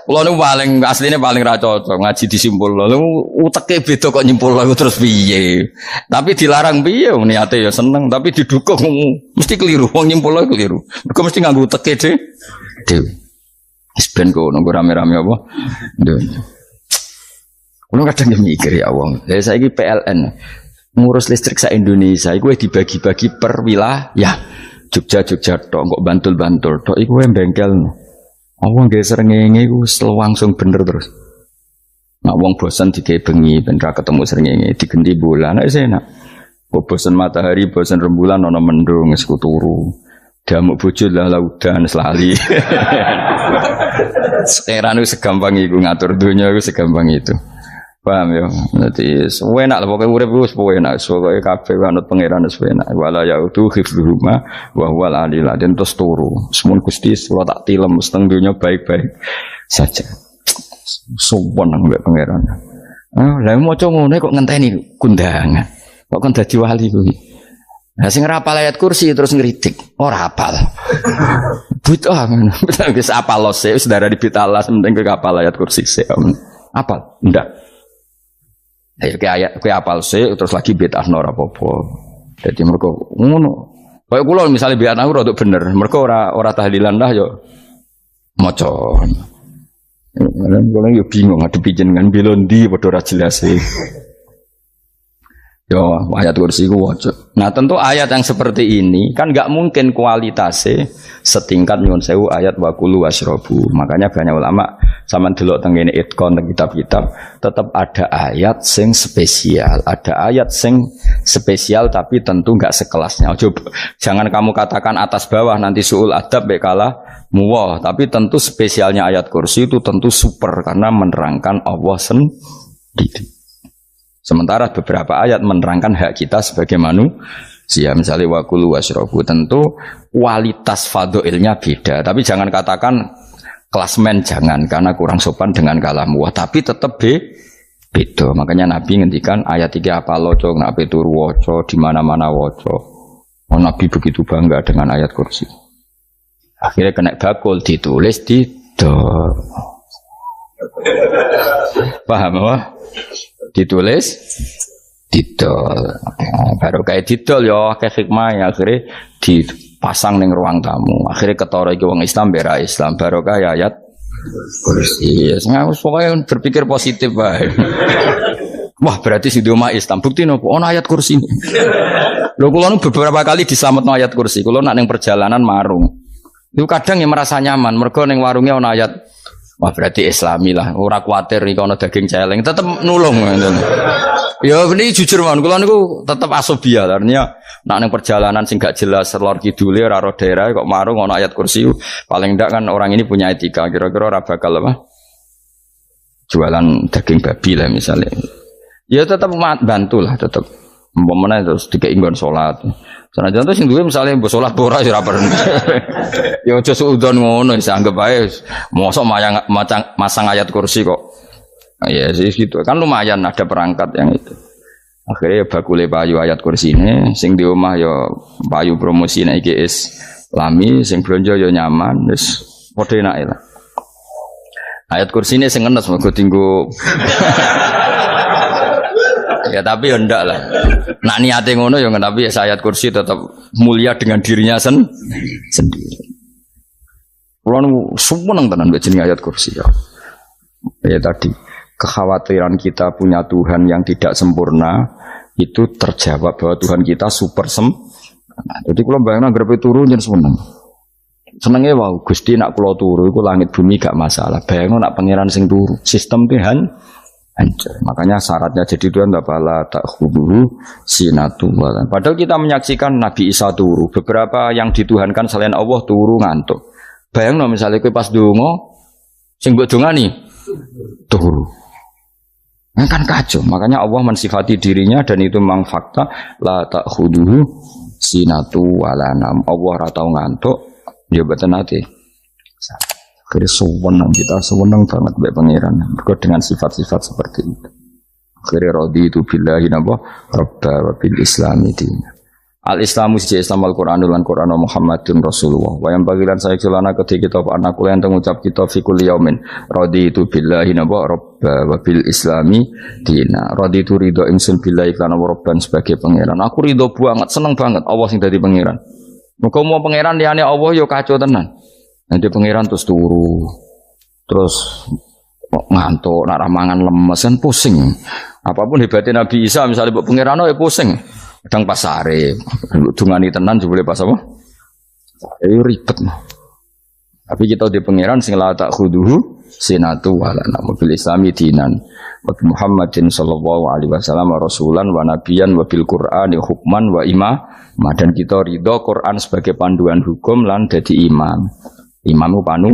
Kulo niku paling asline paling ra cocok ngaji disimpul. Lha uteke beda kok nyimpul terus piye. Tapi dilarang piye niate ya seneng, tapi didukung mesti keliru. Wong nyimpul keliru. Mergo mesti nganggo uteke dhewe. Wis ben kok nunggu rame-rame apa. Kulo kadang mikir ya wong. Lah saiki PLN ngurus listrik sa Indonesia iku dibagi-bagi per wilayah. Jogja tok, kok Bantul tok, iku bengkel. Wong nggih srengenge iku langsung bener terus. Nak wong bosan digawe bengi ben ra ketemu srengenge digenti bola. Nek enak. Kok bosan matahari, bosan rembulan ana mendung wis turu. Damuk bojo lah laudan selali. Sekarang itu segampang iku ngatur dunia itu segampang itu. Paham ya? Nanti enak lah pokoknya urip wis enak. Pokoke kabeh anut pangeran wis enak. Wala yautu hifdzuhuma wa huwal aliyul azim terus turu. Semun Gusti kula tak tilem seteng dunya baik-baik saja. Sopan nang mbek pangeran. Lah maca ngene kok ngenteni kundangan. Kok kan dadi wali kuwi. Lah sing ora hafal ayat kursi terus ngritik. Ora hafal. Butuh ngono. Wis hafal lose wis darah dibitalas penting kowe hafal ayat kursi sik. Apa? Ndak. Ayo ke apal sih terus lagi bid'ah ora apa-apa. Dadi mergo ngono. Kaya kula misale bid'ah ora untuk bener, mergo ora tahlilan lah yo maca. Kula yo bingung ngadepi jenengan bilondi padha ora jelas e. Yo, ayat kursi ku waca. Nah, tentu ayat yang seperti ini kan nggak mungkin kualitasnya setingkat nyuwun sewu ayat wa kulu wasrobu. Makanya banyak ulama sama delok teng ngene itqon teng kitab-kitab tetap ada ayat sing spesial, ada ayat sing spesial tapi tentu nggak sekelasnya. Coba jangan kamu katakan atas bawah nanti suul adab bekala muwah, tapi tentu spesialnya ayat kursi itu tentu super karena menerangkan Allah sendiri. Sementara beberapa ayat menerangkan hak kita sebagai manusia, misalnya wakulu wasrobu, tentu kualitas fadhilnya beda. Tapi jangan katakan klasmen, jangan, karena kurang sopan dengan kalam wah. Tapi tetap beda. Makanya Nabi ngendikan ayat 3 apa loco, nabi turu woco, di mana-mana woco. Oh, Nabi begitu bangga dengan ayat kursi. Akhirnya kena bakul ditulis di paham apa? Ditulis didol, baru kayak didol ya kayak hikmah ya, akhirnya dipasang ning ruang tamu, akhirnya ketara iki wong Islam bera Islam baru kayak ayat kursi. Pokoknya berpikir positif bae. Wah berarti si rumah Islam bukti nopo ono ayat kursi. Lho kula beberapa kali diselametno ayat kursi, kula nak ning perjalanan marung itu kadang yang merasa nyaman mergo ning warungnya ono ayat. Wah berarti Islami lah, ora kuatir nih kalau daging celeng, tetap nulung. Ya ini jujur man, kalau niku tetap asobia, artinya nak neng perjalanan sing gak jelas lor kidule raro daerah kok marung ono ayat kursi, paling ndak kan orang ini punya etika, kira-kira ora bakal apa? Jualan daging babi lah misalnya. Ya tetap bantu lah, tetap. Umpamane terus dikei nggon salat. Senajan to sing duwe misale mbok salat ora ya ora perlu. Ya aja suudon ngono, dianggap ae mosok masang ayat kursi kok. Ya sih gitu. Kan lumayan ada perangkat yang itu. Akhirnya bakule payu ayat kursi ini sing di omah ya payu promosi nek iki Islami, sing blonjo ya nyaman, wis padha enake lah. Ayat kursi ini sing ngenes mergo dinggo. Ya tapi ya ndak lah. Nak niate ngono ya tapi ayat kursi tetap mulia dengan dirinya sendiri. Kulo seneng tenan mbek jeneng ayat kursi ya. Ya tadi kekhawatiran kita punya Tuhan yang tidak sempurna itu terjawab bahwa Tuhan kita super sempurna. Jadi kulo bayangno grepe turu yen seneng. Senenge wae Gusti nak kulo turu iku langit bumi gak masalah. Bayangno nak pangeran sing turu, sistem Tuhan hancur. Makanya syaratnya jadi Tuhan bala tak khuduru sinatu walan. Padahal kita menyaksikan Nabi Isa turu. Beberapa yang dituhankan selain Allah turu ngantuk. Bayangno misalnya kowe pas donga sing mbok dongani turu. Kan kacau. Makanya Allah mensifati dirinya dan itu memang fakta la tak khuduru sinatu walanam. Allah ora tau ngantuk, ya boten ate. Kira sewenang kita sewenang banget mbek pangeran berkait dengan sifat-sifat seperti itu. Kira raditu billahi nabah rabba wa bil islami dina. Al-Islamu siji Islam Al-Qur'anul lan Qur'an Muhammadun Rasulullah. Wa yang bagilan saya celana ketika kita anak kula yang mengucap kita fi kulli yaumin raditu billahi nabah rabba wa bil islami dina. Raditu ridho ingsun billahi kana rabban sebagai pangeran. Aku ridho banget, seneng banget Allah sing dadi pangeran. Muga mau pangeran liyane Allah ya kacau tenan. Nanti pangeran terus turu, terus ngantuk, nak ramangan lemes kan pusing. Apapun hebatnya Nabi Isa, misalnya buat pangeran ya pusing. Kadang pasare, dungani tenan juga boleh pas apa? Ribet. Tapi kita di pangeran sing la tak khuduhu sinatu wala nabil islami dinan. Wa Muhammadin sallallahu alaihi wasallam rasulan wa nabiyan wa bil Qur'ani hukman wa imam. Dan kita ridho Quran sebagai panduan hukum lan dadi imam. Imamu panu.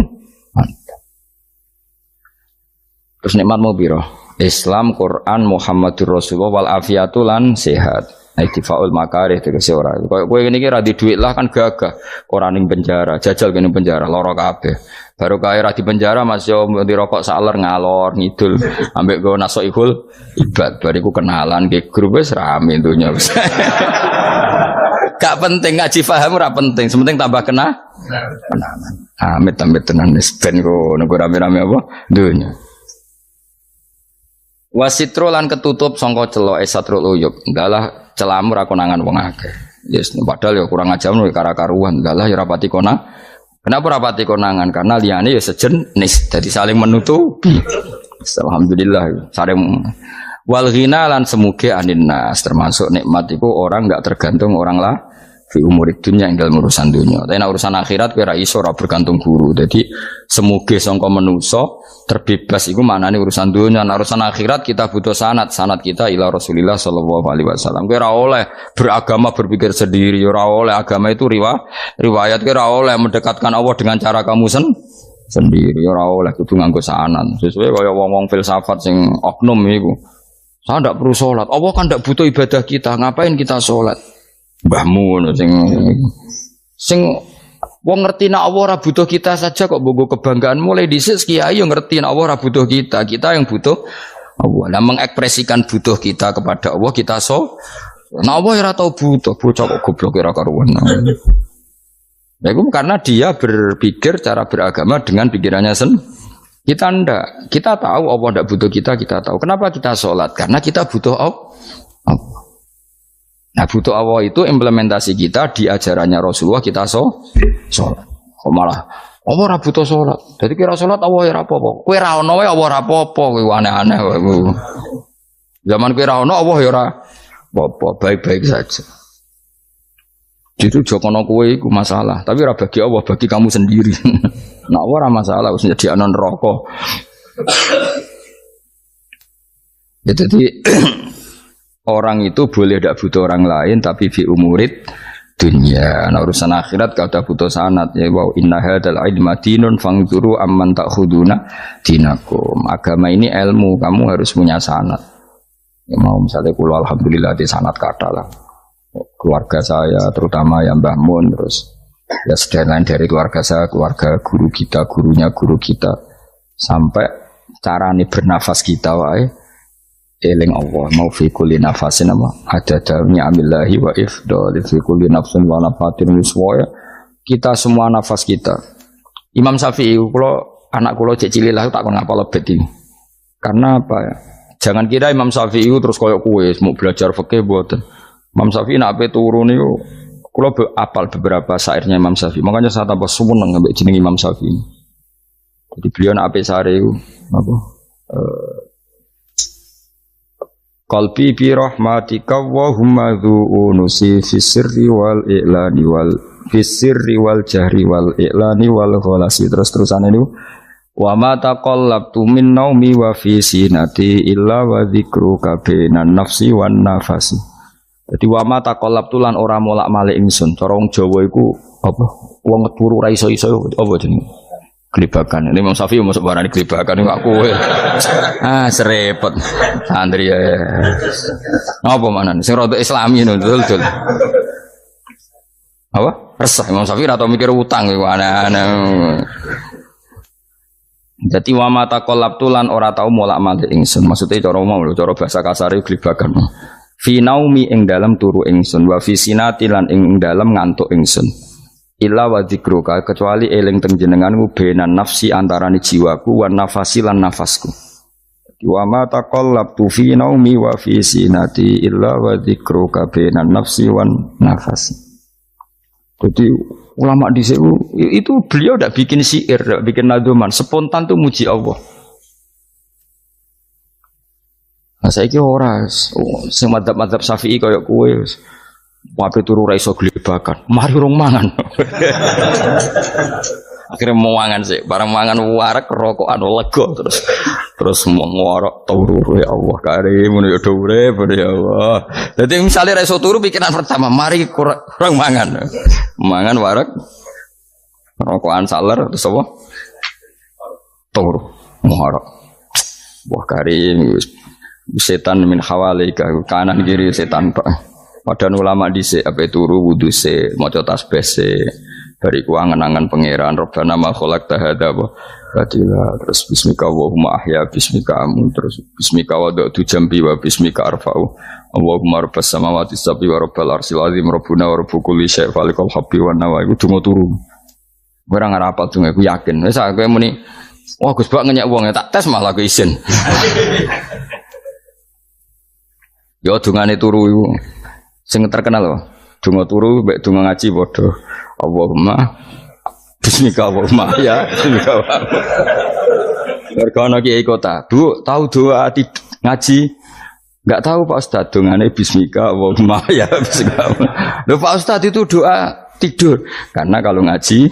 Terus nikmat mau biro Islam, Quran, Muhammadur Rasulullah wal afiatul lan sehat. Ittifaul makarih tegese ora. Kowe ngene iki ra di dhuwit lah kan gagah. Ora ning penjara, jajal kene penjara lara kabeh. Baru kae ra di penjara Mas yo dirokok saler ngalor ngidul ambek go nasoihul ibad. Bariku kenalan ke grup wis rame donya wis. Gak penting ngaji paham ora penting, sementing tambah kenalan. Amit-amit tenan wis ben kok nego rame-rame apa donya. Wasitro lan ketutup sangka celok satrul uyub. Enggaklah celamu ra konangan wong akeh. Yes, padahal ya kurang ajar kara-karuan. Enggaklah ya rapati konang. Kenapa rapati konangan? Karena liyane ya sejenis, jadi saling menutupi. Alhamdulillah saling Wal ghina lan semuge anin nas, termasuk nikmat itu orang enggak tergantung orang lah fi umurid dunya ing dalam urusan dunia. Tapi nek urusan akhirat kowe ora iso ora bergantung guru. Jadi semuge sangka manusa terbebas iku maknane urusan dunia. Nek urusan akhirat kita butuh sanad kita ila Rasulillah sallallahu alaihi wasallam. Kowe ora oleh beragama berpikir sendiri, ora oleh agama itu riwayat kowe ora oleh mendekatkan Allah dengan cara kamu sendiri, ora oleh kudu nganggo sanad. Sesuai kaya wong-wong filsafat sing oknum iku. Saya ndak perlu sholat. Allah kan ndak butuh ibadah kita. Ngapain kita sholat? Mbahmu sing wong ngerti nek Allah ora butuh kita saja kok bogo kebanggaan mulai dhisik kiai yo ngerti nek Allah ora butuh kita yang butuh Allah. Nah mengekspresikan butuh kita kepada Allah kita nek Allah ora tau butuh bocah kok goblok ora karuan. Ya itu karena dia berpikir cara beragama dengan pikirannya kita ndak. Kita tahu Allah ndak butuh kita tahu. Kenapa kita sholat? Karena kita butuh Allah. Nah butuh Allah itu implementasi kita di ajarannya Rasulullah kita sholat. Kok malah Allah ora butuh sholat. Jadi kira sholat Allah ora apa-apa. Kowe ra ono wae Allah ora apa-apa. Kowe aneh-aneh kowe. Zaman kowe ra ono Allah ya ora apa-apa, baik-baik saja. Itu jokono kowe iku masalah, tapi ora bagi Allah, bagi kamu sendiri. Nah Allah ora masalah wis nyediakno neraka. Ya jadi orang itu boleh tidak butuh orang lain tapi fi umurid dunia. Nah urusan akhirat kata butuh sanad ya wa inna hadzal ilma dinun fangzuru amman ta'khuduna dinakum. Agama ini ilmu, kamu harus punya sanad. Ya mau misalnya kula alhamdulillah di sanad kata lah. Keluarga saya terutama yang Mbah Mun terus ya lain dari keluarga saya, keluarga guru kita, gurunya guru kita sampai carane bernafas kita wae eling Allah mau fi kulli nafasin ada dalamnya amillahi wa ifdal fi kulli nafsin wa nafatin wiswaya kita semua nafas kita. Imam Syafi'i kula anak kula cek cilik lah tak kon ngapal lebet iki. Karena apa ya? Jangan kira Imam Syafi'i terus koyo kowe mau belajar fikih mboten. Imam Syafi'i nak ape turu niku kula apal beberapa syairnya Imam Syafi'i. Makanya saya tambah seneng ambek jeneng Imam Syafi'i. Jadi beliau nak ape sare iku apa? Qalbi bi rahmatika wa humma dzu'unusi fi sirri wal i'lani wal fi sirri wal jahri wal i'lani wal khalasi terus-terusan ini wa ma taqallabtu min naumi wa fi sinati illa wa dzikruka bainan nafsi wan nafasi. Jadi wa ma taqallabtu lan ora molak-malik ingsun cara wong Jawa iku apa wong turu ra iso-iso apa jenenge gelibakan. Ini Imam Syafi'i masuk barang gelibakan ini aku. Serepot santri ya. Apa mana? Sing rada Islami betul. Apa? Resah Imam Syafi'i atau mikir utang iku aneh-aneh. Jadi wa mata qallabtu lan ora tau molak-malik ingsun. Maksudnya cara umum lho, cara bahasa kasar iku gelibakan. Fi naumi ing dalam turu ingsun wa fi sinati lan ing dalam ngantuk ingsun. Illa wa dzikruka kecuali eling teng jenenganmu benan nafsi antarane jiwaku wan nafasi lan nafasku. Wa ma taqallabtu fi naumi wa fi sinati illa wa dzikruka benan nafsi wan nafasi. Jadi ulama di itu beliau tidak bikin syair, tidak bikin naduman, spontan tuh muji Allah. Nah saya kira orang, sing madzhab Syafi'i kayak kue. Wape turu ra iso glebakan. Mari urung mangan. Akhirnya mau mangan sih, barang mangan warak rokokan lega terus mau ngorok turu ya Allah karim ya urip ya Allah. Dadi misale ra iso turu pikiran pertama mari kurang mangan. Mangan warak rokokan saler terus apa? Turu ngorok. Wah karim setan min hawalika kanan kiri setan Pak. Padahal ulama dhisik ape turu wudu se maca tasbih se dari angen-angen pangeran Rabbana ma khalaqta hadza batila terus bismika Allahumma ahya bismika amun terus bismika wada'tu jambi wa bismika arfa'u Allahumma rabbas samawati sab'i wa rabbal arsyil azim rabbuna wa rabbu kulli syai' falikal habbi wan nawa iku donga turu ora ngarapal donga aku yakin wis aku muni wah Gus Bak ngenyek wong tak tes malah aku isin yo dungane turu iku sing terkenal loh, donga turu, mbek donga ngaji padha. Allahumma bismika Allahumma ya bismika. Mergo ana kiai kota, Bu, tahu doa ngaji Enggak tahu Pak Ustadz dongane bismika Allahumma ya bismika. Loh Pak Ustadz itu doa tidur karena kalau ngaji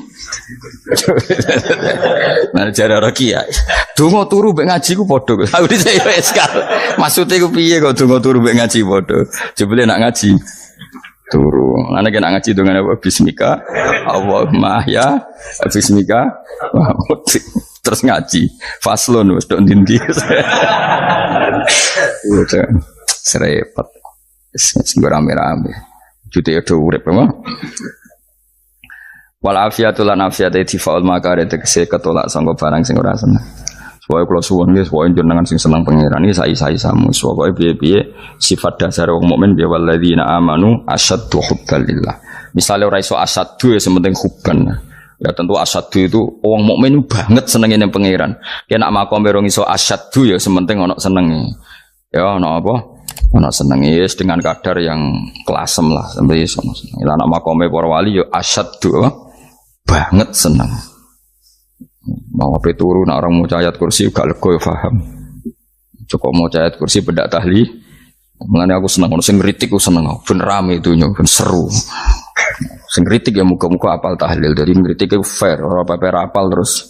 nah cara rakia donga turu mbek ngaji ku padha aku dise wis maksude ku piye kok donga turu mbek ngaji padha jebule nak ngaji turu ana nek ngaji dongane apa bismika Allahumma ya bismika terus ngaji faslon wis tok ndi serepet sing rame-rame jute yo urip apa wal afiatul lan afiate difaul makare tegese ketolak sangka barang sing ora seneng supaya kula suwun nggih supaya jenengan sing seneng pangeran iki sai-sai samu supaya piye-piye sifat dasar wong mukmin ya walladzina amanu asyaddu hubbalillah misale ora iso asyaddu ya sementing hubban ya tentu asyaddu itu wong mukmin banget senenge ning pangeran yen nak makome rong iso asyaddu ya sementing ana senenge ya ana apa ana senenge wis dengan kadar yang klasem lah sampai iso seneng lan nak makome para wali ya asyaddu banget seneng mau apa turu nak orang mau ayat kursi gak lego ya paham cukup mau ayat kursi bedak tahlil mulane aku seneng ono sing ngritik aku seneng ben rame itu ben seru sing ngritik ya muga-muga apal tahlil dari ngritik itu fair ora apa-apa apal terus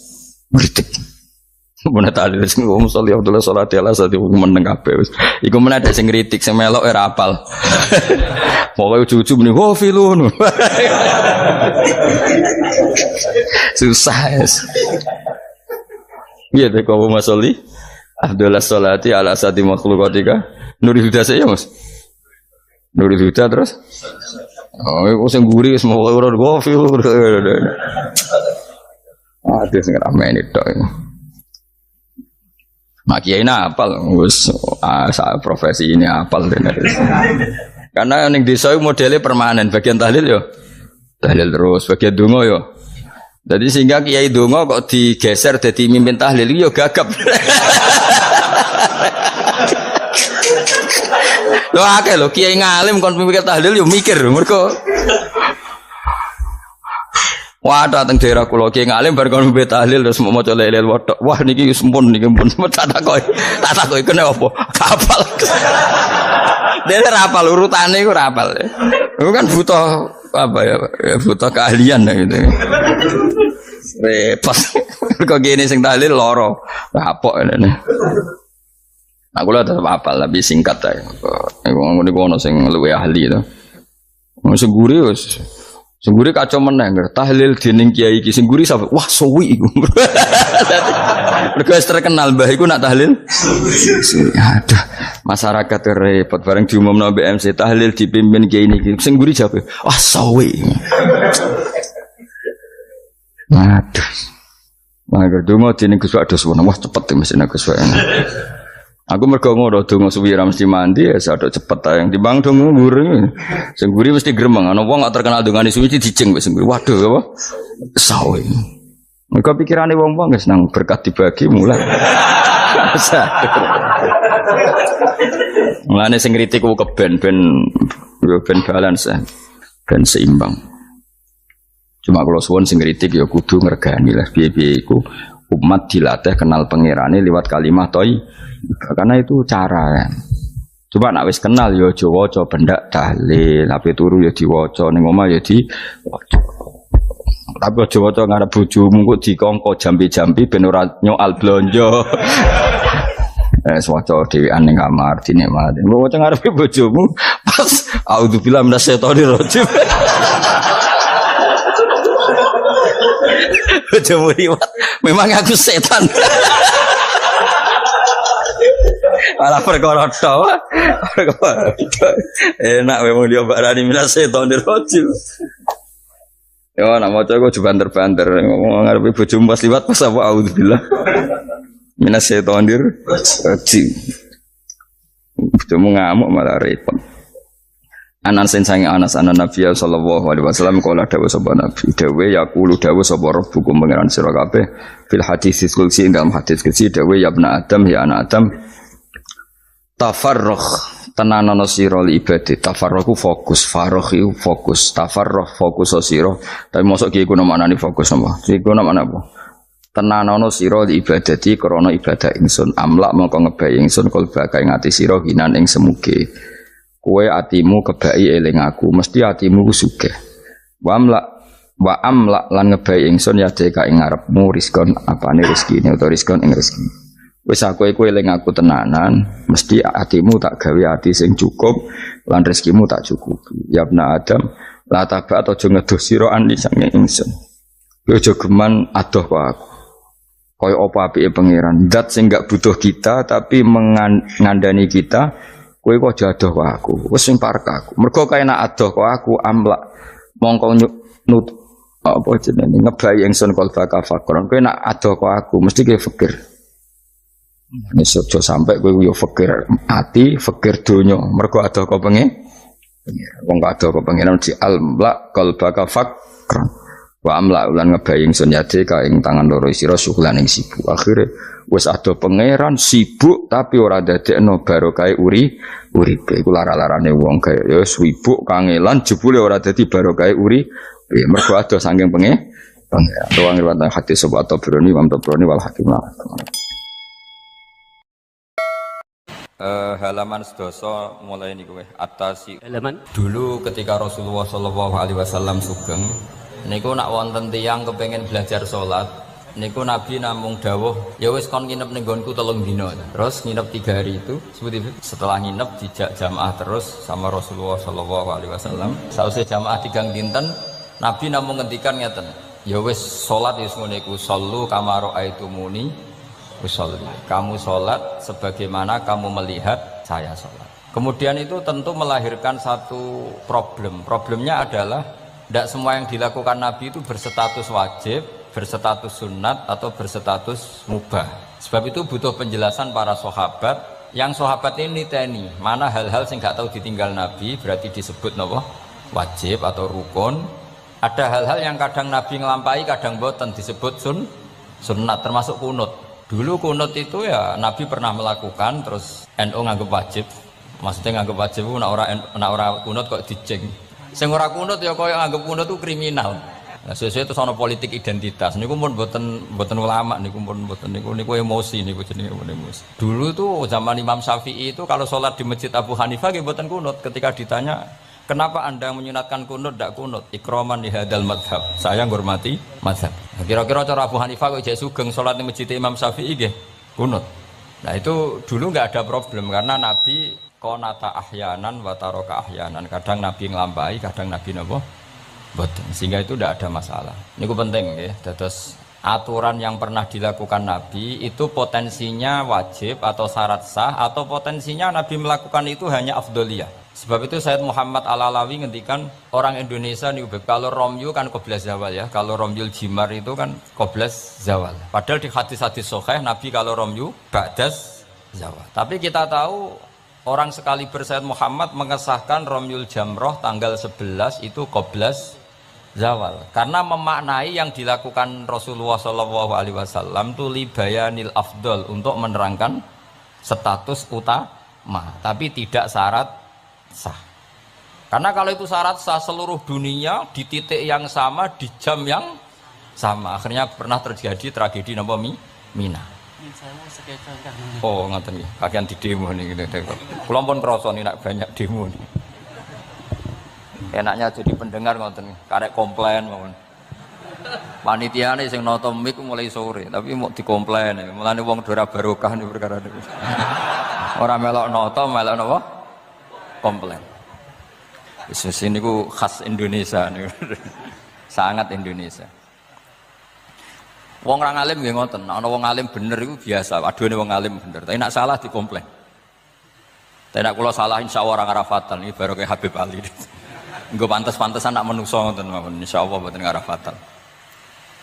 ngritik mun tahlil sing ngomong sholli Abdullah sholati ala sati meneng kabeh wis iku men ada sing ngritik sing melok ora apal pokoke cucu muni wo filun susah es iya deh kau masoli Abdullah sholati ala sati makhlukatika Nuri Huda saya mas Nuri Huda terus oh aku sing guri wis mau ora go filun ada sing ramai tok mak kiai apal wis profesi ini apal karena ning desa modelnya permanen bagian tahlil yo tahlil terus bagian donga yo jadi sehingga kiai donga kok digeser dadi mimpin tahlil yo gagap lho akeh lho kiai ngalim kon mimpin tahlil yo mikir mergo wah dateng daerah kula ki ngalim bar kon mbet tahlil terus mau maca lelel wodok. Wah niki sempun niki pun tak takoki kene apa? Kapal. Dene ra apal urutane iku ra apal. Iku kan butuh apa ya? Butuh keahlian gitu. Repot. Kok gini sing tahlil loro. Kapok ngene. Aku lha tetep apal lebih singkat ae. Iku ono sing luwih ahli to. Sing guri wis Sengguri kacau meneng, tahlil dening kiai iki sengguri sampe wah suwi iku. Mergo terkenal mbah iku nak tahlil. Aduh, masyarakat repot bareng diumumno BMC tahlil dipimpin kiai niki. Sengguri jawab, wah suwi. Aduh. Mangga donga dening Gus Wados wah cepet mesin Gus Wados. Aku mergo ngono donga suwi ra mesti mandi ya sadok cepet ta yang timbang donga nguri. Sing nguri mesti gremeng ana wong gak terkenal dongane suwi dijeng wis nguri. Waduh apa? Sawe. Mergo pikirane wong-wong wis nang berkat dibagi mulai. Mulane sing kritik ku keben ben balance ben seimbang. Cuma kalau suwon sing kritik ya kudu ngergani lah piye-piye iku umat dilatih kenal pangerane liwat kalimat toy. Karena itu cara ya. Coba nak wis kenal yo aja waca bendak dalil, ape turu yo diwaca ning omah yo diwaca. Tapi aja waca ngarep bojomu kok dikongko jambi-jambi ben ora nyoal blonjo. Waca dhewean ning kamar dinikmati. Mbok waca ngarepe bojomu pas auzubillahi minasyaitonir rajim. Bojomu liwat, memang aku setan. Malah perkara tok. Enak memang dia barani minasyaitonir rajim. Yo nak maca kok banter-banter ngomong ngarepe bojomu pas liwat pas apa auzubillah. Minasyaitonir rajim. Bojomu ngamuk malah repot. Anas sange Anas anan Nabi sallallahu alaihi wasallam kala dawuh sapa Nabi dawuh yaqulu dawuh sapa rabbukum pangeran sira kabeh fil hadis qudsi dalam hadis qudsi dawuh ya ibnu Adam ya anak Adam tafarrugh tenanana sira li ibadah tafarrugh fokus faragh fokus tafarrugh fokus sira tapi mosok ki iku maknane fokus apa iku maknane apa tenanono sira ibadati krana ibadah ingsun amlak mongko ngebai ingsun kalbaka ing ati sira hinan ing semuge kowe atimu kebai eling aku mesti atimu sugih wa amlak lan ngebai ingsun ya deka ing ngarepmu rizkon apane rezekine utawa rizkon ing rezeki wis aku eling aku tenanan mesti atimu tak gawe ati sing cukup lan rezekimu tak cukupi ya ibna adam la taba aja ngedoh sira ani sange ingsun kowe aja geman adoh kok aku kaya apa apike pangeran zat sing gak butuh kita tapi mengandani kita kowe kok adoh kok aku wis sing parek aku mergo kaya nak adoh kok aku amlak mongko nut apa jenenge ngebai ingsun kalbaka fakron kowe nak adoh kok aku mesti kowe fikir nek aja sampe kowe yo fikir ati fikir donya mergo adoh kok pengen wong gak adoh kok pengen di amlak kalbaka fakron wa amla ulan ngebai ingsun yade ka ing tangan loro sira syukulan ing sibuk akhire wis ado pangeran sibuk tapi ora dadekno barokah uripe iku lara-larane wong kaya ya sibuk kangelan jebule ora dadi barokah mergo ado saking pangeran ruang riwayat hadis sobat Tabrani Imam Tabrani wal Hakim halaman sedoso mulai niku atasi Halaman dulu ketika Rasulullah sallallahu alaihi wasallam sugeng niku nak wonten tiyang kepengin belajar salat niku Nabi namung dawuh ya wis kon nginep ning nggonku 3 dina terus nginep 3 hari itu setelah nginep dijak jamaah terus sama Rasulullah sallallahu alaihi wasallam sausé jamaah tigang dinten Nabi namung ngendikan ngeten ya wis salat wis ngene iku sallu kama raaitumuni usolli kamu salat sebagaimana kamu melihat saya salat kemudian itu tentu melahirkan satu problemnya adalah tidak semua yang dilakukan Nabi itu berstatus wajib, berstatus sunat atau berstatus mubah. Sebab itu butuh penjelasan para sahabat. Yang sahabat ini niteni mana hal-hal yang nggak tahu ditinggal Nabi berarti disebut nopo wajib atau rukun. Ada hal-hal yang kadang Nabi ngelampai, kadang boten disebut sunat termasuk kunut. Dulu kunut itu ya Nabi pernah melakukan terus NU nganggep wajib. Maksudnya nganggep wajib nak ora kunut kok diceng. Sing ora kunut ya kaya anggap kunut itu kriminal. Nah, sesuai itu sono politik identitas. Niku pun mboten ulama niku pun mboten niku emosi niku jenenge emosi. Dulu tuh zaman Imam Syafi'i itu kalau sholat di Masjid Abu Hanifah nggih mboten kunut. Ketika ditanya, "Kenapa Anda menyunatkan kunut ndak kunut?" Ikraman li hadzal madhab. Saya ngurmati mazhab. Nah, kira-kira cara Abu Hanifah kok jek sugeng sholat di Masjid Imam Syafi'i nggih kunut. Nah, itu dulu enggak ada problem karena Nabi konata ahyanan wataroka ahyanan kadang Nabi ngelampai kadang Nabi napa boten sehingga itu tidak ada masalah niku penting ya terus aturan yang pernah dilakukan Nabi itu potensinya wajib atau syarat sah atau potensinya Nabi melakukan itu hanya afdoliyah sebab itu Sayyid Muhammad Al-Alawi ngendikan orang Indonesia nih kalau romyu kan qoblas zawal ya kalau romyul jimar itu kan qoblas zawal padahal di hadis-hadis sahih Nabi kalau romyu ba'das zawal tapi kita tahu orang sekali Sayyid Muhammad mengesahkan Romyul Jamroh tanggal 11 itu qoblas zawal karena memaknai yang dilakukan Rasulullah SAW itu libayanil afdol untuk menerangkan status utama tapi tidak syarat sah karena kalau itu syarat sah seluruh dunia di titik yang sama di jam yang sama akhirnya pernah terjadi tragedi Mina oh ngoten nggih kakean di demo niki kula pun krasa nek banyak demo niki enaknya jadi pendengar ngoten karek komplain mawon panitiane sing nata mik mulai sore tapi mau dikomplain mulane wong ora barokah niku perkara niku ora melok nata melok napa komplain wis niku khas Indonesia niku sangat Indonesia. Wong orang alim nggih ngoten, ana wong alim bener iku biasa, aduhane wong alim bener. Tapi nek salah dikomplain. Tapi nek kula salah insyaallah ora ngarafatan iki baru kayak Habib Ali. Engko pantes-pantesan nak menungso ngoten mawon, insyaallah mboten ngarafatan.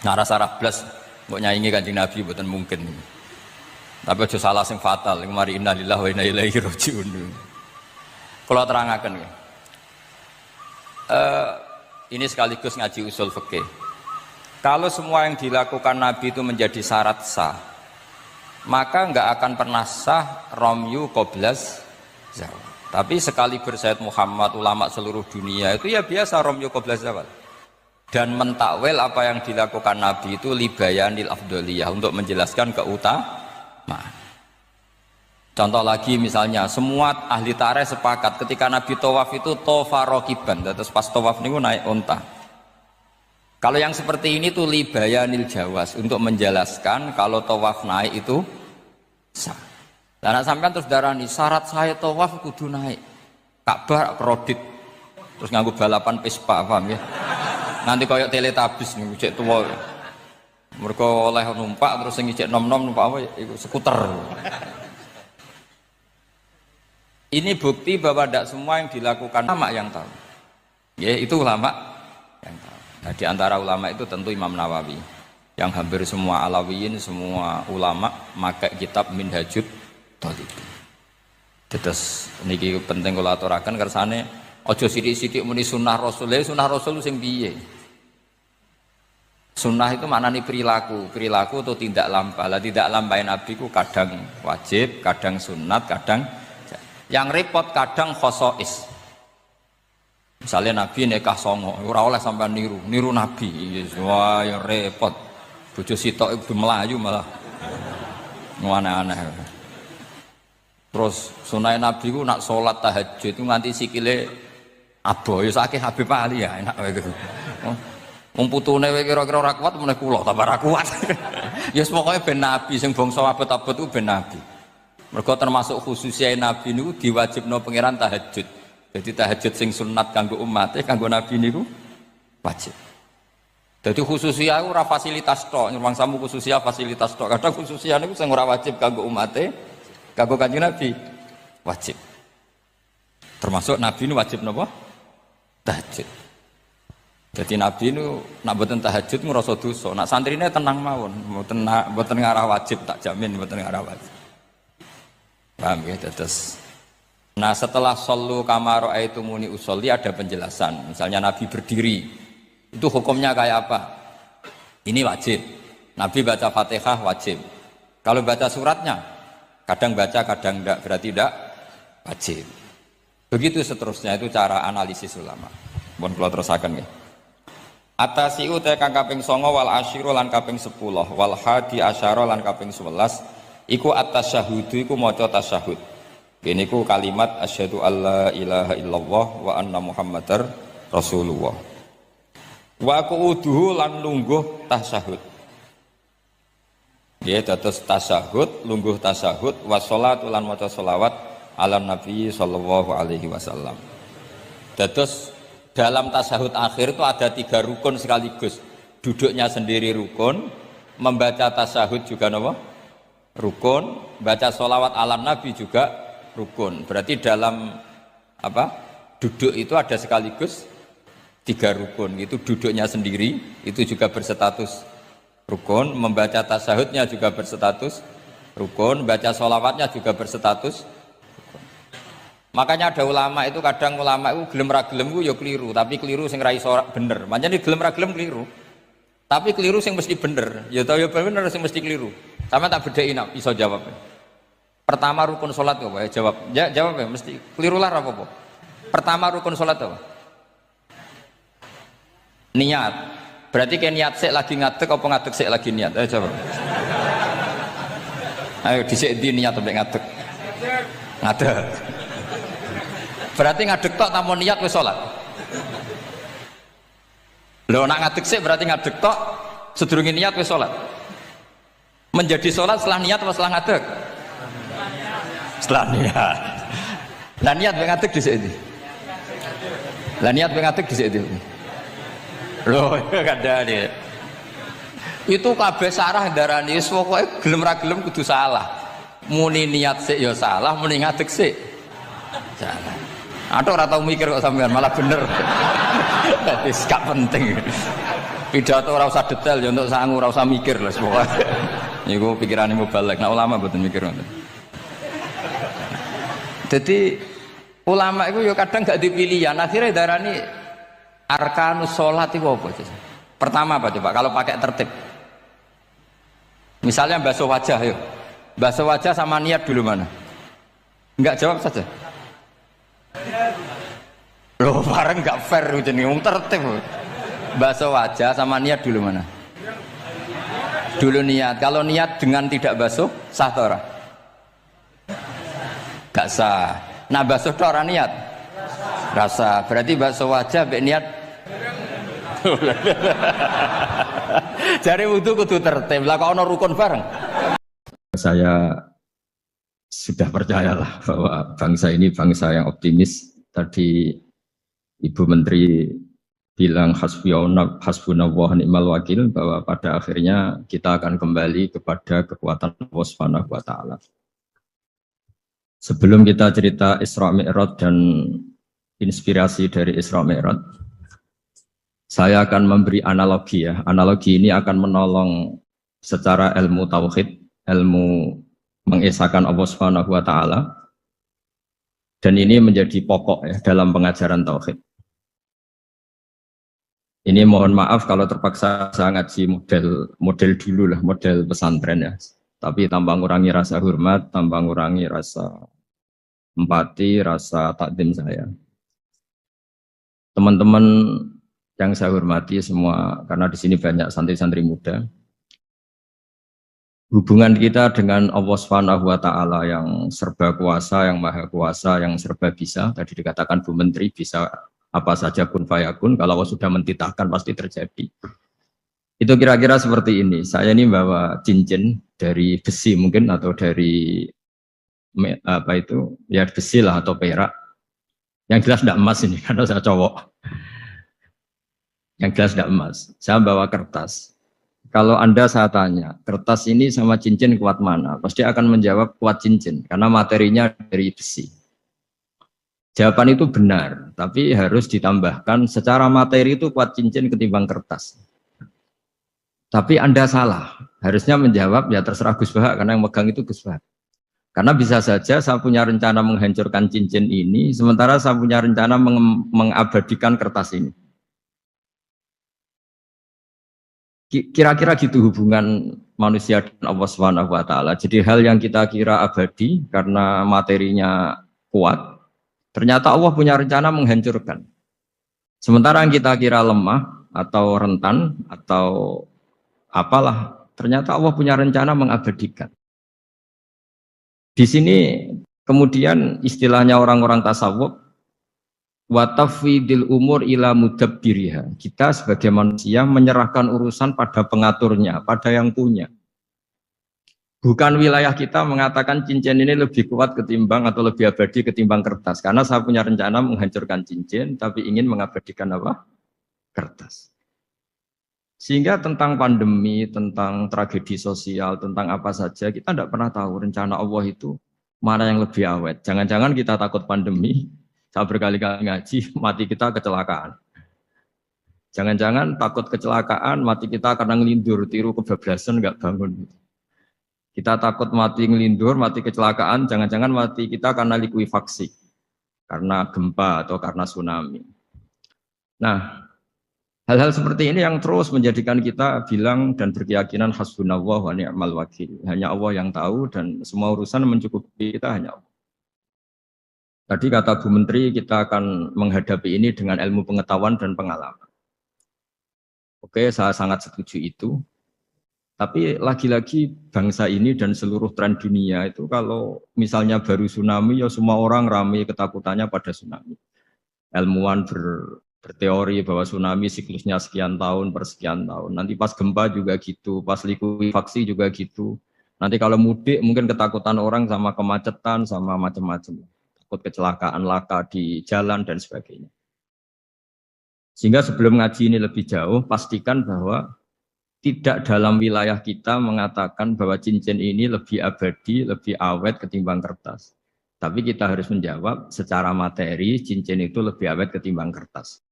Nek rasa blas mbok nyaingi Kanjeng Nabi mboten mungkin. Tapi aja salah sing fatal, iku mari innalillahi wa inna ilaihi rajiun. Kula terangaken nggih. Ini sekaligus ngaji usul fikih. Kalau semua yang dilakukan Nabi itu menjadi syarat sah, maka nggak akan pernah sah romyu qoblas zawal. Tapi sekali Sayyid Muhammad ulama seluruh dunia itu ya biasa romyu qoblas zawal. dan mentakwil apa yang dilakukan Nabi itu libayanil afdoliyah, untuk menjelaskan keutamaan. Contoh lagi misalnya, semua ahli tarikh sepakat ketika Nabi tawaf itu tofa rokiban, terus pas tawaf niku naik unta. Kalau yang seperti ini tuh libayanil jawas, untuk menjelaskan kalau tawaf naik itu sah. Dan sampean terus darani syarat saya tawaf kudu naik Ka'bah kredit, terus nganggo balapan Vespa, paham ya? Nanti koyok teletabis nih, cek tua. Mereka oleh numpak terus yang cek nom-nom numpak apa? Itu skuter. Ini bukti bahwa tidak semua yang dilakukan ulama yang tahu. Ya itu ulama yang tahu. Nah di antara ulama itu tentu Imam Nawawi, yang hampir semua alawiyin, semua ulama pakai kitab Minhajut Thalibin. Terus niki penting kula aturaken kersane aja sithik-sithik muni sunah Rasul. Sunah Rasul sing piye? Sunnah itu maknanya perilaku atau tidak lampah. Lah tidak lampah Nabi ku kadang wajib, kadang sunat, kadang yang repot kadang khosois. Misalnya Nabi nikah songo, ora oleh sampai niru Nabi. Wah, yang repot. Bojo sitok iku melayu malah. Aneh-aneh. Terus sunai Nabi ku nak sholat tahajud itu nganti sikile aboh, ya sakit Habib Ali ya enak gitu. Wong putune kira-kira ora kuat meneh kula tambah ora kuat. Ya pokoke ben Nabi sing bangsa abot-abot ku ben Nabi. Mergo termasuk khususnya Nabi niku diwajibno pangeran tahajud. Jadi tahajud sing sunat kanggo umat, kanggo Nabi niku wajib. Jadi khususnya ora fasilitas tok, nyuwun samu khususnya fasilitas tok. Kadang khususnya niku sing ora wajib kanggo umate, kanggo Kanjeng Nabi wajib. Termasuk Nabi ini wajib napa? Tahajud. Jadi Nabi ini nak mboten tahajud ngrasa dosa. Nak santrine tenang mawon, mboten ngarah wajib, tak jamin mboten ngarah wajib. Paham ya? Terus nah setelah sallu kama ra'aitumuni usolli ada penjelasan. Misalnya Nabi berdiri, itu hukumnya kayak apa? Ini wajib. Nabi baca Fatihah wajib. Kalau baca suratnya, kadang baca, kadang enggak, berarti enggak wajib. Begitu seterusnya, itu cara analisis ulama. Mohon kula terusaken nggih. Atasiu te kang kaping 9 wal asyiru lan kaping 10 wal hadi asyara lan kaping 11 iku at-tasyahhudu iku maca tasyahud. Ini ku kalimat asyhadu alla ilaha illallah wa anna muhammadar rasulullah. Wa qu'uduhu lan lungguh tasyahud. Ya dados tasyahud, lungguh tasyahud, wa sholatu lan maca sholawat ala nabi sallallahu alaihi wasallam. Dados dalam tasyahud akhir itu ada 3 rukun sekaligus. Duduknya sendiri rukun, membaca tasyahud juga napa? Rukun, baca sholawat ala nabi juga rukun. Berarti dalam apa? Duduk itu ada sekaligus 3 rukun. Itu duduknya sendiri itu juga berstatus rukun, membaca tasyahudnya juga berstatus rukun, baca sholawatnya juga berstatus rukun. Makanya ada ulama itu kadang ulama itu gelem ra gelem ku ya keliru, tapi keliru sing ra iso bener. Pancen gelem ra gelem keliru. Tapi keliru sing mesti bener. Ya tau ya bener sing mesti keliru. Sama tak bedheki nak iso jawab. Pertama rukun salat apa ya jawab. Ya jawab ya mesti keliru lah apa-apa. Pertama rukun salat apa? Niat. Berarti kayak niat sik lagi ngadeg apa ngadeg sik lagi niat? Ayo coba. Ayo dhisik ndi niat sampai ngadeg. Ngadeg. Berarti ngadeg tok tanpa niat wis salat. Lho nak ngadeg sik berarti ngadeg tok sedurunge niat wis salat. Menjadi salat setelah niat atau setelah ngadeg? Setelah niat. Lah niat mbek ngadeg dhisik ndi? Lah niat mbek ngadeg dhisik ndi? Loh, kadane. Itu kabeh sarah darani wis pokoke gelem ra gelem kudu salah. Muni niat sik ya salah, muni ngadeg sik salah. Atok ora tau mikir kok sampean malah bener. Wis gak penting. Pidato ora usah detail ya untuk sangu ora usah mikir lah pokoke. Niku pikirane mubalek. Nah ulama mboten mikir ngoten. Jadi ulama itu ya kadang gak dipilihan, akhirnya darani arkanus sholat itu apa? Pertama apa coba? Kalau pakai tertib, misalnya basuh wajah, yuk basuh wajah sama niat dulu mana? Enggak jawab saja. Loh bareng enggak fair jadi tertib. Basuh wajah sama niat dulu mana? Dulu niat. Kalau niat dengan tidak basuh, sah atau ora? Gak sah. Nah basuh itu orang niat? Rasa. Berarti basuh wajah be niat. Jari wudu kudu tertib. Lah kok ono rukun bareng? Saya sudah percayalah bahwa bangsa ini bangsa yang optimis. Tadi Ibu Menteri bilang hasbunallah ni'mal wakil, bahwa pada akhirnya kita akan kembali kepada kekuatan Allah Subhanahu wa taala. Sebelum kita cerita Isra Mi'raj dan inspirasi dari Isra Mi'raj, saya akan memberi analogi ya. Analogi ini akan menolong secara ilmu tauhid, ilmu mengesahkan Allah Subhanahu wa taala. Dan ini menjadi pokok ya dalam pengajaran tauhid. Ini mohon maaf kalau terpaksa saya ngaji model dulu lah, model pesantren ya. Tapi tanpa ngurangi rasa hormat, tanpa ngurangi rasa empati, rasa takdim saya. Teman-teman yang saya hormati semua, karena di sini banyak santri-santri muda. Hubungan kita dengan Allah Subhanahu wa taala yang serba kuasa, yang maha kuasa, yang serba bisa. Tadi dikatakan Bu Menteri bisa apa saja kun fayakun, kalau Allah sudah mentitahkan pasti terjadi. Itu kira-kira seperti ini. Saya ini bawa cincin dari besi mungkin atau dari apa itu ya besi lah atau perak. Yang jelas tidak emas ini karena saya cowok. Yang jelas tidak emas. Saya bawa kertas. Kalau Anda saya tanya, kertas ini sama cincin kuat mana? Pasti akan menjawab kuat cincin karena materinya dari besi. Jawaban itu benar, tapi harus ditambahkan secara materi itu kuat cincin ketimbang kertas. Tapi Anda salah, harusnya menjawab ya terserah Gus Bahak karena yang megang itu Gus Bahak. Karena bisa saja saya punya rencana menghancurkan cincin ini, sementara saya punya rencana mengabadikan kertas ini. Kira-kira gitu hubungan manusia dan Allah Subhanahu wa taala. Jadi hal yang kita kira abadi karena materinya kuat, ternyata Allah punya rencana menghancurkan. Sementara yang kita kira lemah atau rentan atau apalah, ternyata Allah punya rencana mengabadikan. Di sini kemudian istilahnya orang-orang tasawuf, wa tafwidil umur ila mudabbiriha. Kita sebagai manusia menyerahkan urusan pada pengaturnya, pada yang punya. Bukan wilayah kita mengatakan cincin ini lebih kuat ketimbang atau lebih abadi ketimbang kertas. Karena saya punya rencana menghancurkan cincin, tapi ingin mengabadikan apa? Kertas. Sehingga tentang pandemi, tentang tragedi sosial, tentang apa saja, kita tidak pernah tahu rencana Allah itu mana yang lebih awet. Jangan-jangan kita takut pandemi, saya berkali-kali ngaji, mati kita kecelakaan. Jangan-jangan takut kecelakaan, mati kita karena ngelindur, tiru kebablasan, nggak bangun. Kita takut mati ngelindur, mati kecelakaan, jangan-jangan mati kita karena likuifaksi, karena gempa atau karena tsunami. Nah, hal-hal seperti ini yang terus menjadikan kita bilang dan berkeyakinan hasbunallah wa ni'mal wakil. Hanya Allah yang tahu dan semua urusan mencukupi kita hanya Allah. Tadi kata Bu Menteri kita akan menghadapi ini dengan ilmu pengetahuan dan pengalaman. Oke, saya sangat setuju itu. Tapi lagi-lagi bangsa ini dan seluruh tren dunia itu kalau misalnya baru tsunami ya semua orang ramai ketakutannya pada tsunami. Ilmuwan berteori bahwa tsunami siklusnya sekian tahun per sekian tahun. Nanti pas gempa juga gitu, pas likuifaksi juga gitu. Nanti kalau mudik mungkin ketakutan orang sama kemacetan sama macam-macam. Takut kecelakaan laka di jalan dan sebagainya. Sehingga sebelum ngaji ini lebih jauh, pastikan bahwa tidak dalam wilayah kita mengatakan bahwa cincin ini lebih abadi, lebih awet ketimbang kertas. Tapi kita harus menjawab secara materi cincin itu lebih awet ketimbang kertas.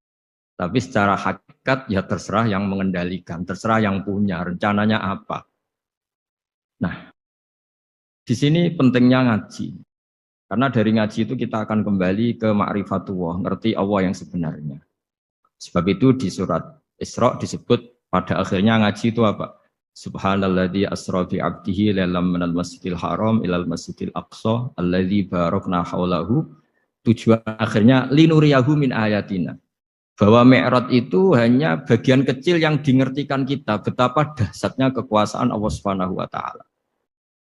Tapi secara hakikat ya terserah yang mengendalikan, terserah yang punya, rencananya apa. Nah, di sini pentingnya ngaji. Karena dari ngaji itu kita akan kembali ke ma'rifatullah, ngerti Allah yang sebenarnya. Sebab itu di surat Isra disebut pada akhirnya ngaji itu apa? Subhanalladzi asra bi 'abdihi lailam minal masjidil haram ilal masjidil aqsa alladzi barakna haulahu. Tujuan akhirnya linuriyahu min ayatina. Bahwa Mi'raj itu hanya bagian kecil yang dingertikan kita betapa dahsyatnya kekuasaan Allah Subhanahu wa taala.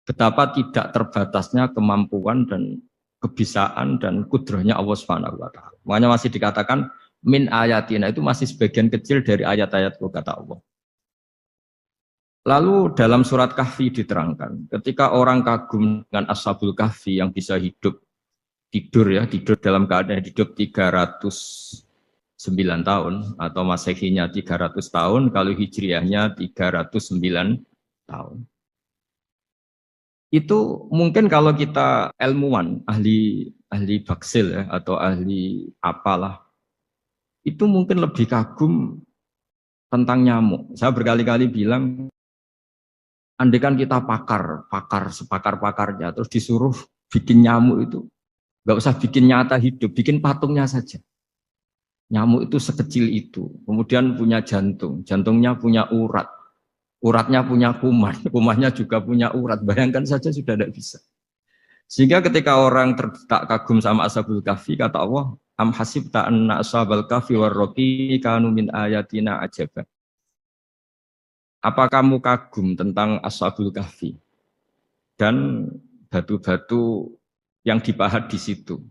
Betapa tidak terbatasnya kemampuan dan kebisaan dan kudrahnya Allah Subhanahu wa taala. Makanya masih dikatakan min ayatina, itu masih sebagian kecil dari ayat-ayat kata Allah. Lalu dalam surat Kahfi diterangkan, ketika orang kagum dengan Ashabul Kahfi yang bisa tidur dalam keadaan hidup 309 tahun atau Masehinya 300 tahun, kalau Hijriahnya 309 tahun. Itu mungkin kalau kita ilmuwan, ahli baksil ya, atau ahli apalah, itu mungkin lebih kagum tentang nyamuk. Saya berkali-kali bilang, andaikan kita sepakar-pakarnya, terus disuruh bikin nyamuk itu, nggak usah bikin nyata hidup, bikin patungnya saja. Nyamuk itu sekecil itu, kemudian punya jantung, jantungnya punya urat, uratnya punya kuman, kumannya juga punya urat. Bayangkan saja sudah tidak bisa. Sehingga ketika orang tak kagum sama Ashabul Kahfi, kata Allah, am hasibta anna ashabal kahfi warraqi kanu min ayatina ajaba. Apa kamu kagum tentang Ashabul Kahfi dan batu-batu yang dipahat di situ?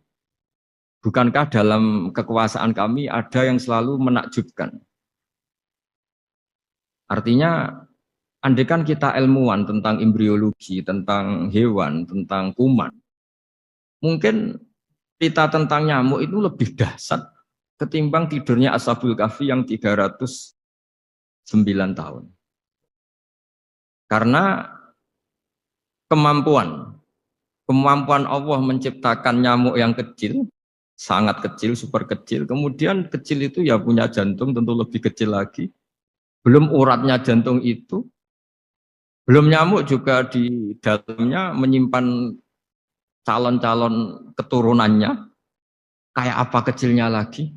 Bukankah dalam kekuasaan kami ada yang selalu menakjubkan? Artinya, andaikan kita ilmuwan tentang embriologi, tentang hewan, tentang kuman, mungkin kita tentang nyamuk itu lebih dahsyat ketimbang tidurnya Ashabul Kahfi yang 309 tahun. Karena kemampuan Allah menciptakan nyamuk yang kecil, sangat kecil, super kecil. Kemudian kecil itu ya punya jantung, tentu lebih kecil lagi. Belum uratnya jantung itu, belum nyamuk juga di dalamnya menyimpan calon-calon keturunannya. Kayak apa kecilnya lagi?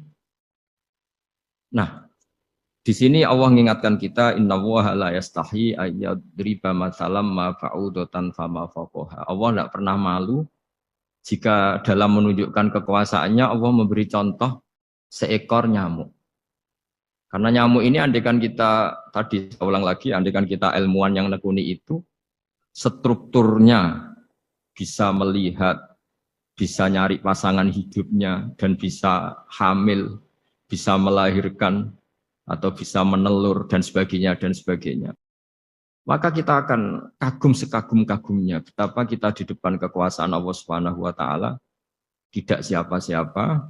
Nah, di sini Allah mengingatkan kita, innallaha la yastahi ayyadriba mathalam ma fa'udatan fama faqaha. Allah tidak pernah malu jika dalam menunjukkan kekuasaannya Allah memberi contoh seekor nyamuk. Karena nyamuk ini andaikan kita, tadi saya ulang lagi, andaikan kita ilmuwan yang nekuni itu, strukturnya bisa melihat, bisa nyari pasangan hidupnya, dan bisa hamil, bisa melahirkan, atau bisa menelur dan sebagainya, maka kita akan kagum sekagum-kagumnya betapa kita di depan kekuasaan Allah Subhanahu wa taala tidak siapa-siapa,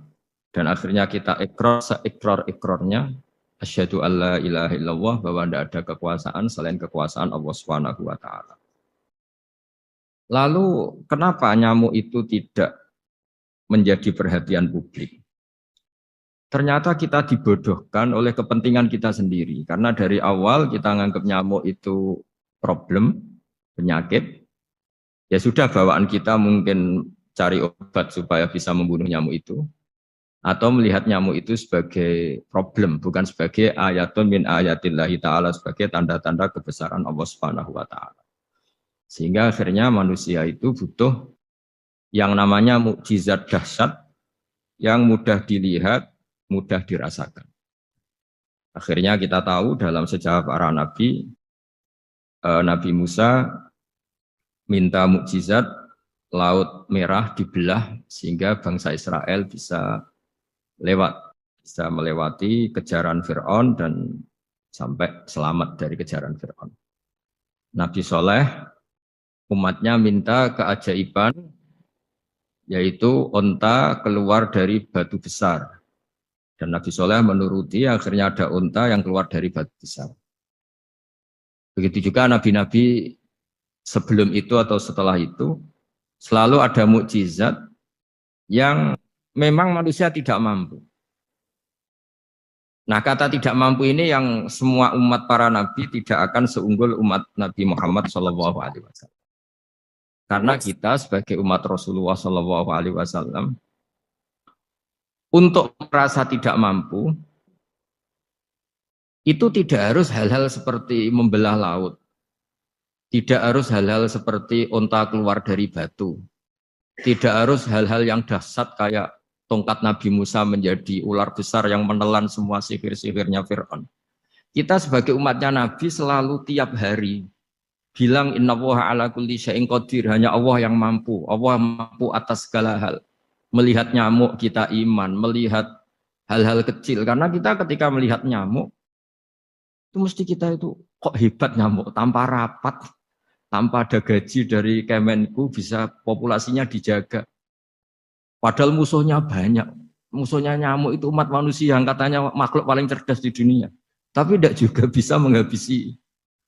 dan akhirnya kita ikrar-ikrarnya asyhadu alla ilaha illallah, bahwa tidak ada kekuasaan selain kekuasaan Allah Subhanahu wa taala. Lalu kenapa nyamuk itu tidak menjadi perhatian publik? Ternyata kita dibodohkan oleh kepentingan kita sendiri. Karena dari awal kita menganggap nyamuk itu problem, penyakit. Ya sudah, bawaan kita mungkin cari obat supaya bisa membunuh nyamuk itu. Atau melihat nyamuk itu sebagai problem, bukan sebagai ayatun min ayatillahi ta'ala, sebagai tanda-tanda kebesaran Allah Subhanahu wa ta'ala. Sehingga akhirnya manusia itu butuh yang namanya mukjizat dahsyat yang mudah dilihat, mudah dirasakan. Akhirnya kita tahu dalam sejarah para nabi, Nabi Musa minta mukjizat Laut Merah dibelah sehingga bangsa Israel bisa melewati kejaran Fir'aun dan sampai selamat dari kejaran Fir'aun. Nabi Soleh umatnya minta keajaiban, yaitu onta keluar dari batu besar. Dan Nabi Soleh menuruti, akhirnya ada unta yang keluar dari batu besar. Begitu juga nabi-nabi sebelum itu atau setelah itu, selalu ada mukjizat yang memang manusia tidak mampu. Nah, kata tidak mampu ini yang semua umat para nabi tidak akan seunggul umat Nabi Muhammad SAW. Karena kita sebagai umat Rasulullah SAW, untuk merasa tidak mampu, itu tidak harus hal-hal seperti membelah laut. Tidak harus hal-hal seperti unta keluar dari batu. Tidak harus hal-hal yang dahsyat kayak tongkat Nabi Musa menjadi ular besar yang menelan semua sihir-sihirnya Fir'aun. Kita sebagai umatnya Nabi selalu tiap hari bilang innallaha ala kulli syai'in qadir, hanya Allah yang mampu. Allah mampu atas segala hal. Melihat nyamuk kita iman, melihat hal-hal kecil. Karena kita ketika melihat nyamuk itu mesti kita itu kok hebat nyamuk tanpa rapat, tanpa ada gaji dari Kemenku bisa populasinya dijaga. Padahal musuhnya banyak. Musuhnya nyamuk itu umat manusia yang katanya makhluk paling cerdas di dunia. Tapi tidak juga bisa menghabisi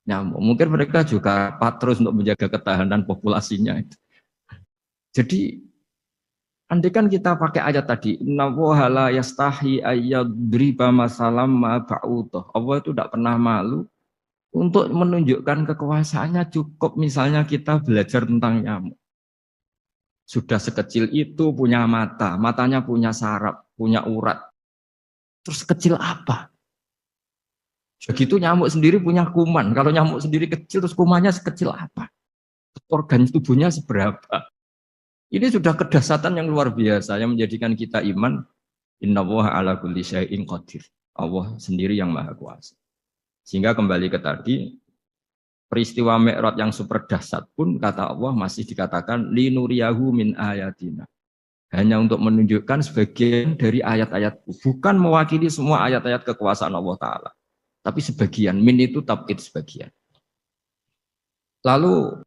nyamuk. Mungkin mereka juga rapat terus untuk menjaga ketahanan populasinya itu. Jadi andai kan kita pakai ayat tadi, innallaha la yastahi ayyadriba masalam ma ba'udah. Allah itu tidak pernah malu untuk menunjukkan kekuasaannya. Cukup misalnya kita belajar tentang nyamuk. Sudah sekecil itu punya mata, matanya punya saraf, punya urat. Terus kecil apa? Begitu nyamuk sendiri punya kuman. Kalau nyamuk sendiri kecil, terus kumannya sekecil apa? Organ tubuhnya seberapa? Ini sudah kedahsyatan yang luar biasa yang menjadikan kita iman. Innallaha ala kulli syai'in qadir. Allah sendiri yang maha kuasa. Sehingga kembali ke tadi, peristiwa Mi'raj yang super dahsyat pun kata Allah masih dikatakan linuriyahu min ayatina. Hanya untuk menunjukkan sebagian dari ayat-ayatku. Bukan mewakili semua ayat-ayat kekuasaan Allah Ta'ala. Tapi sebagian, min itu tab'id sebagian. Lalu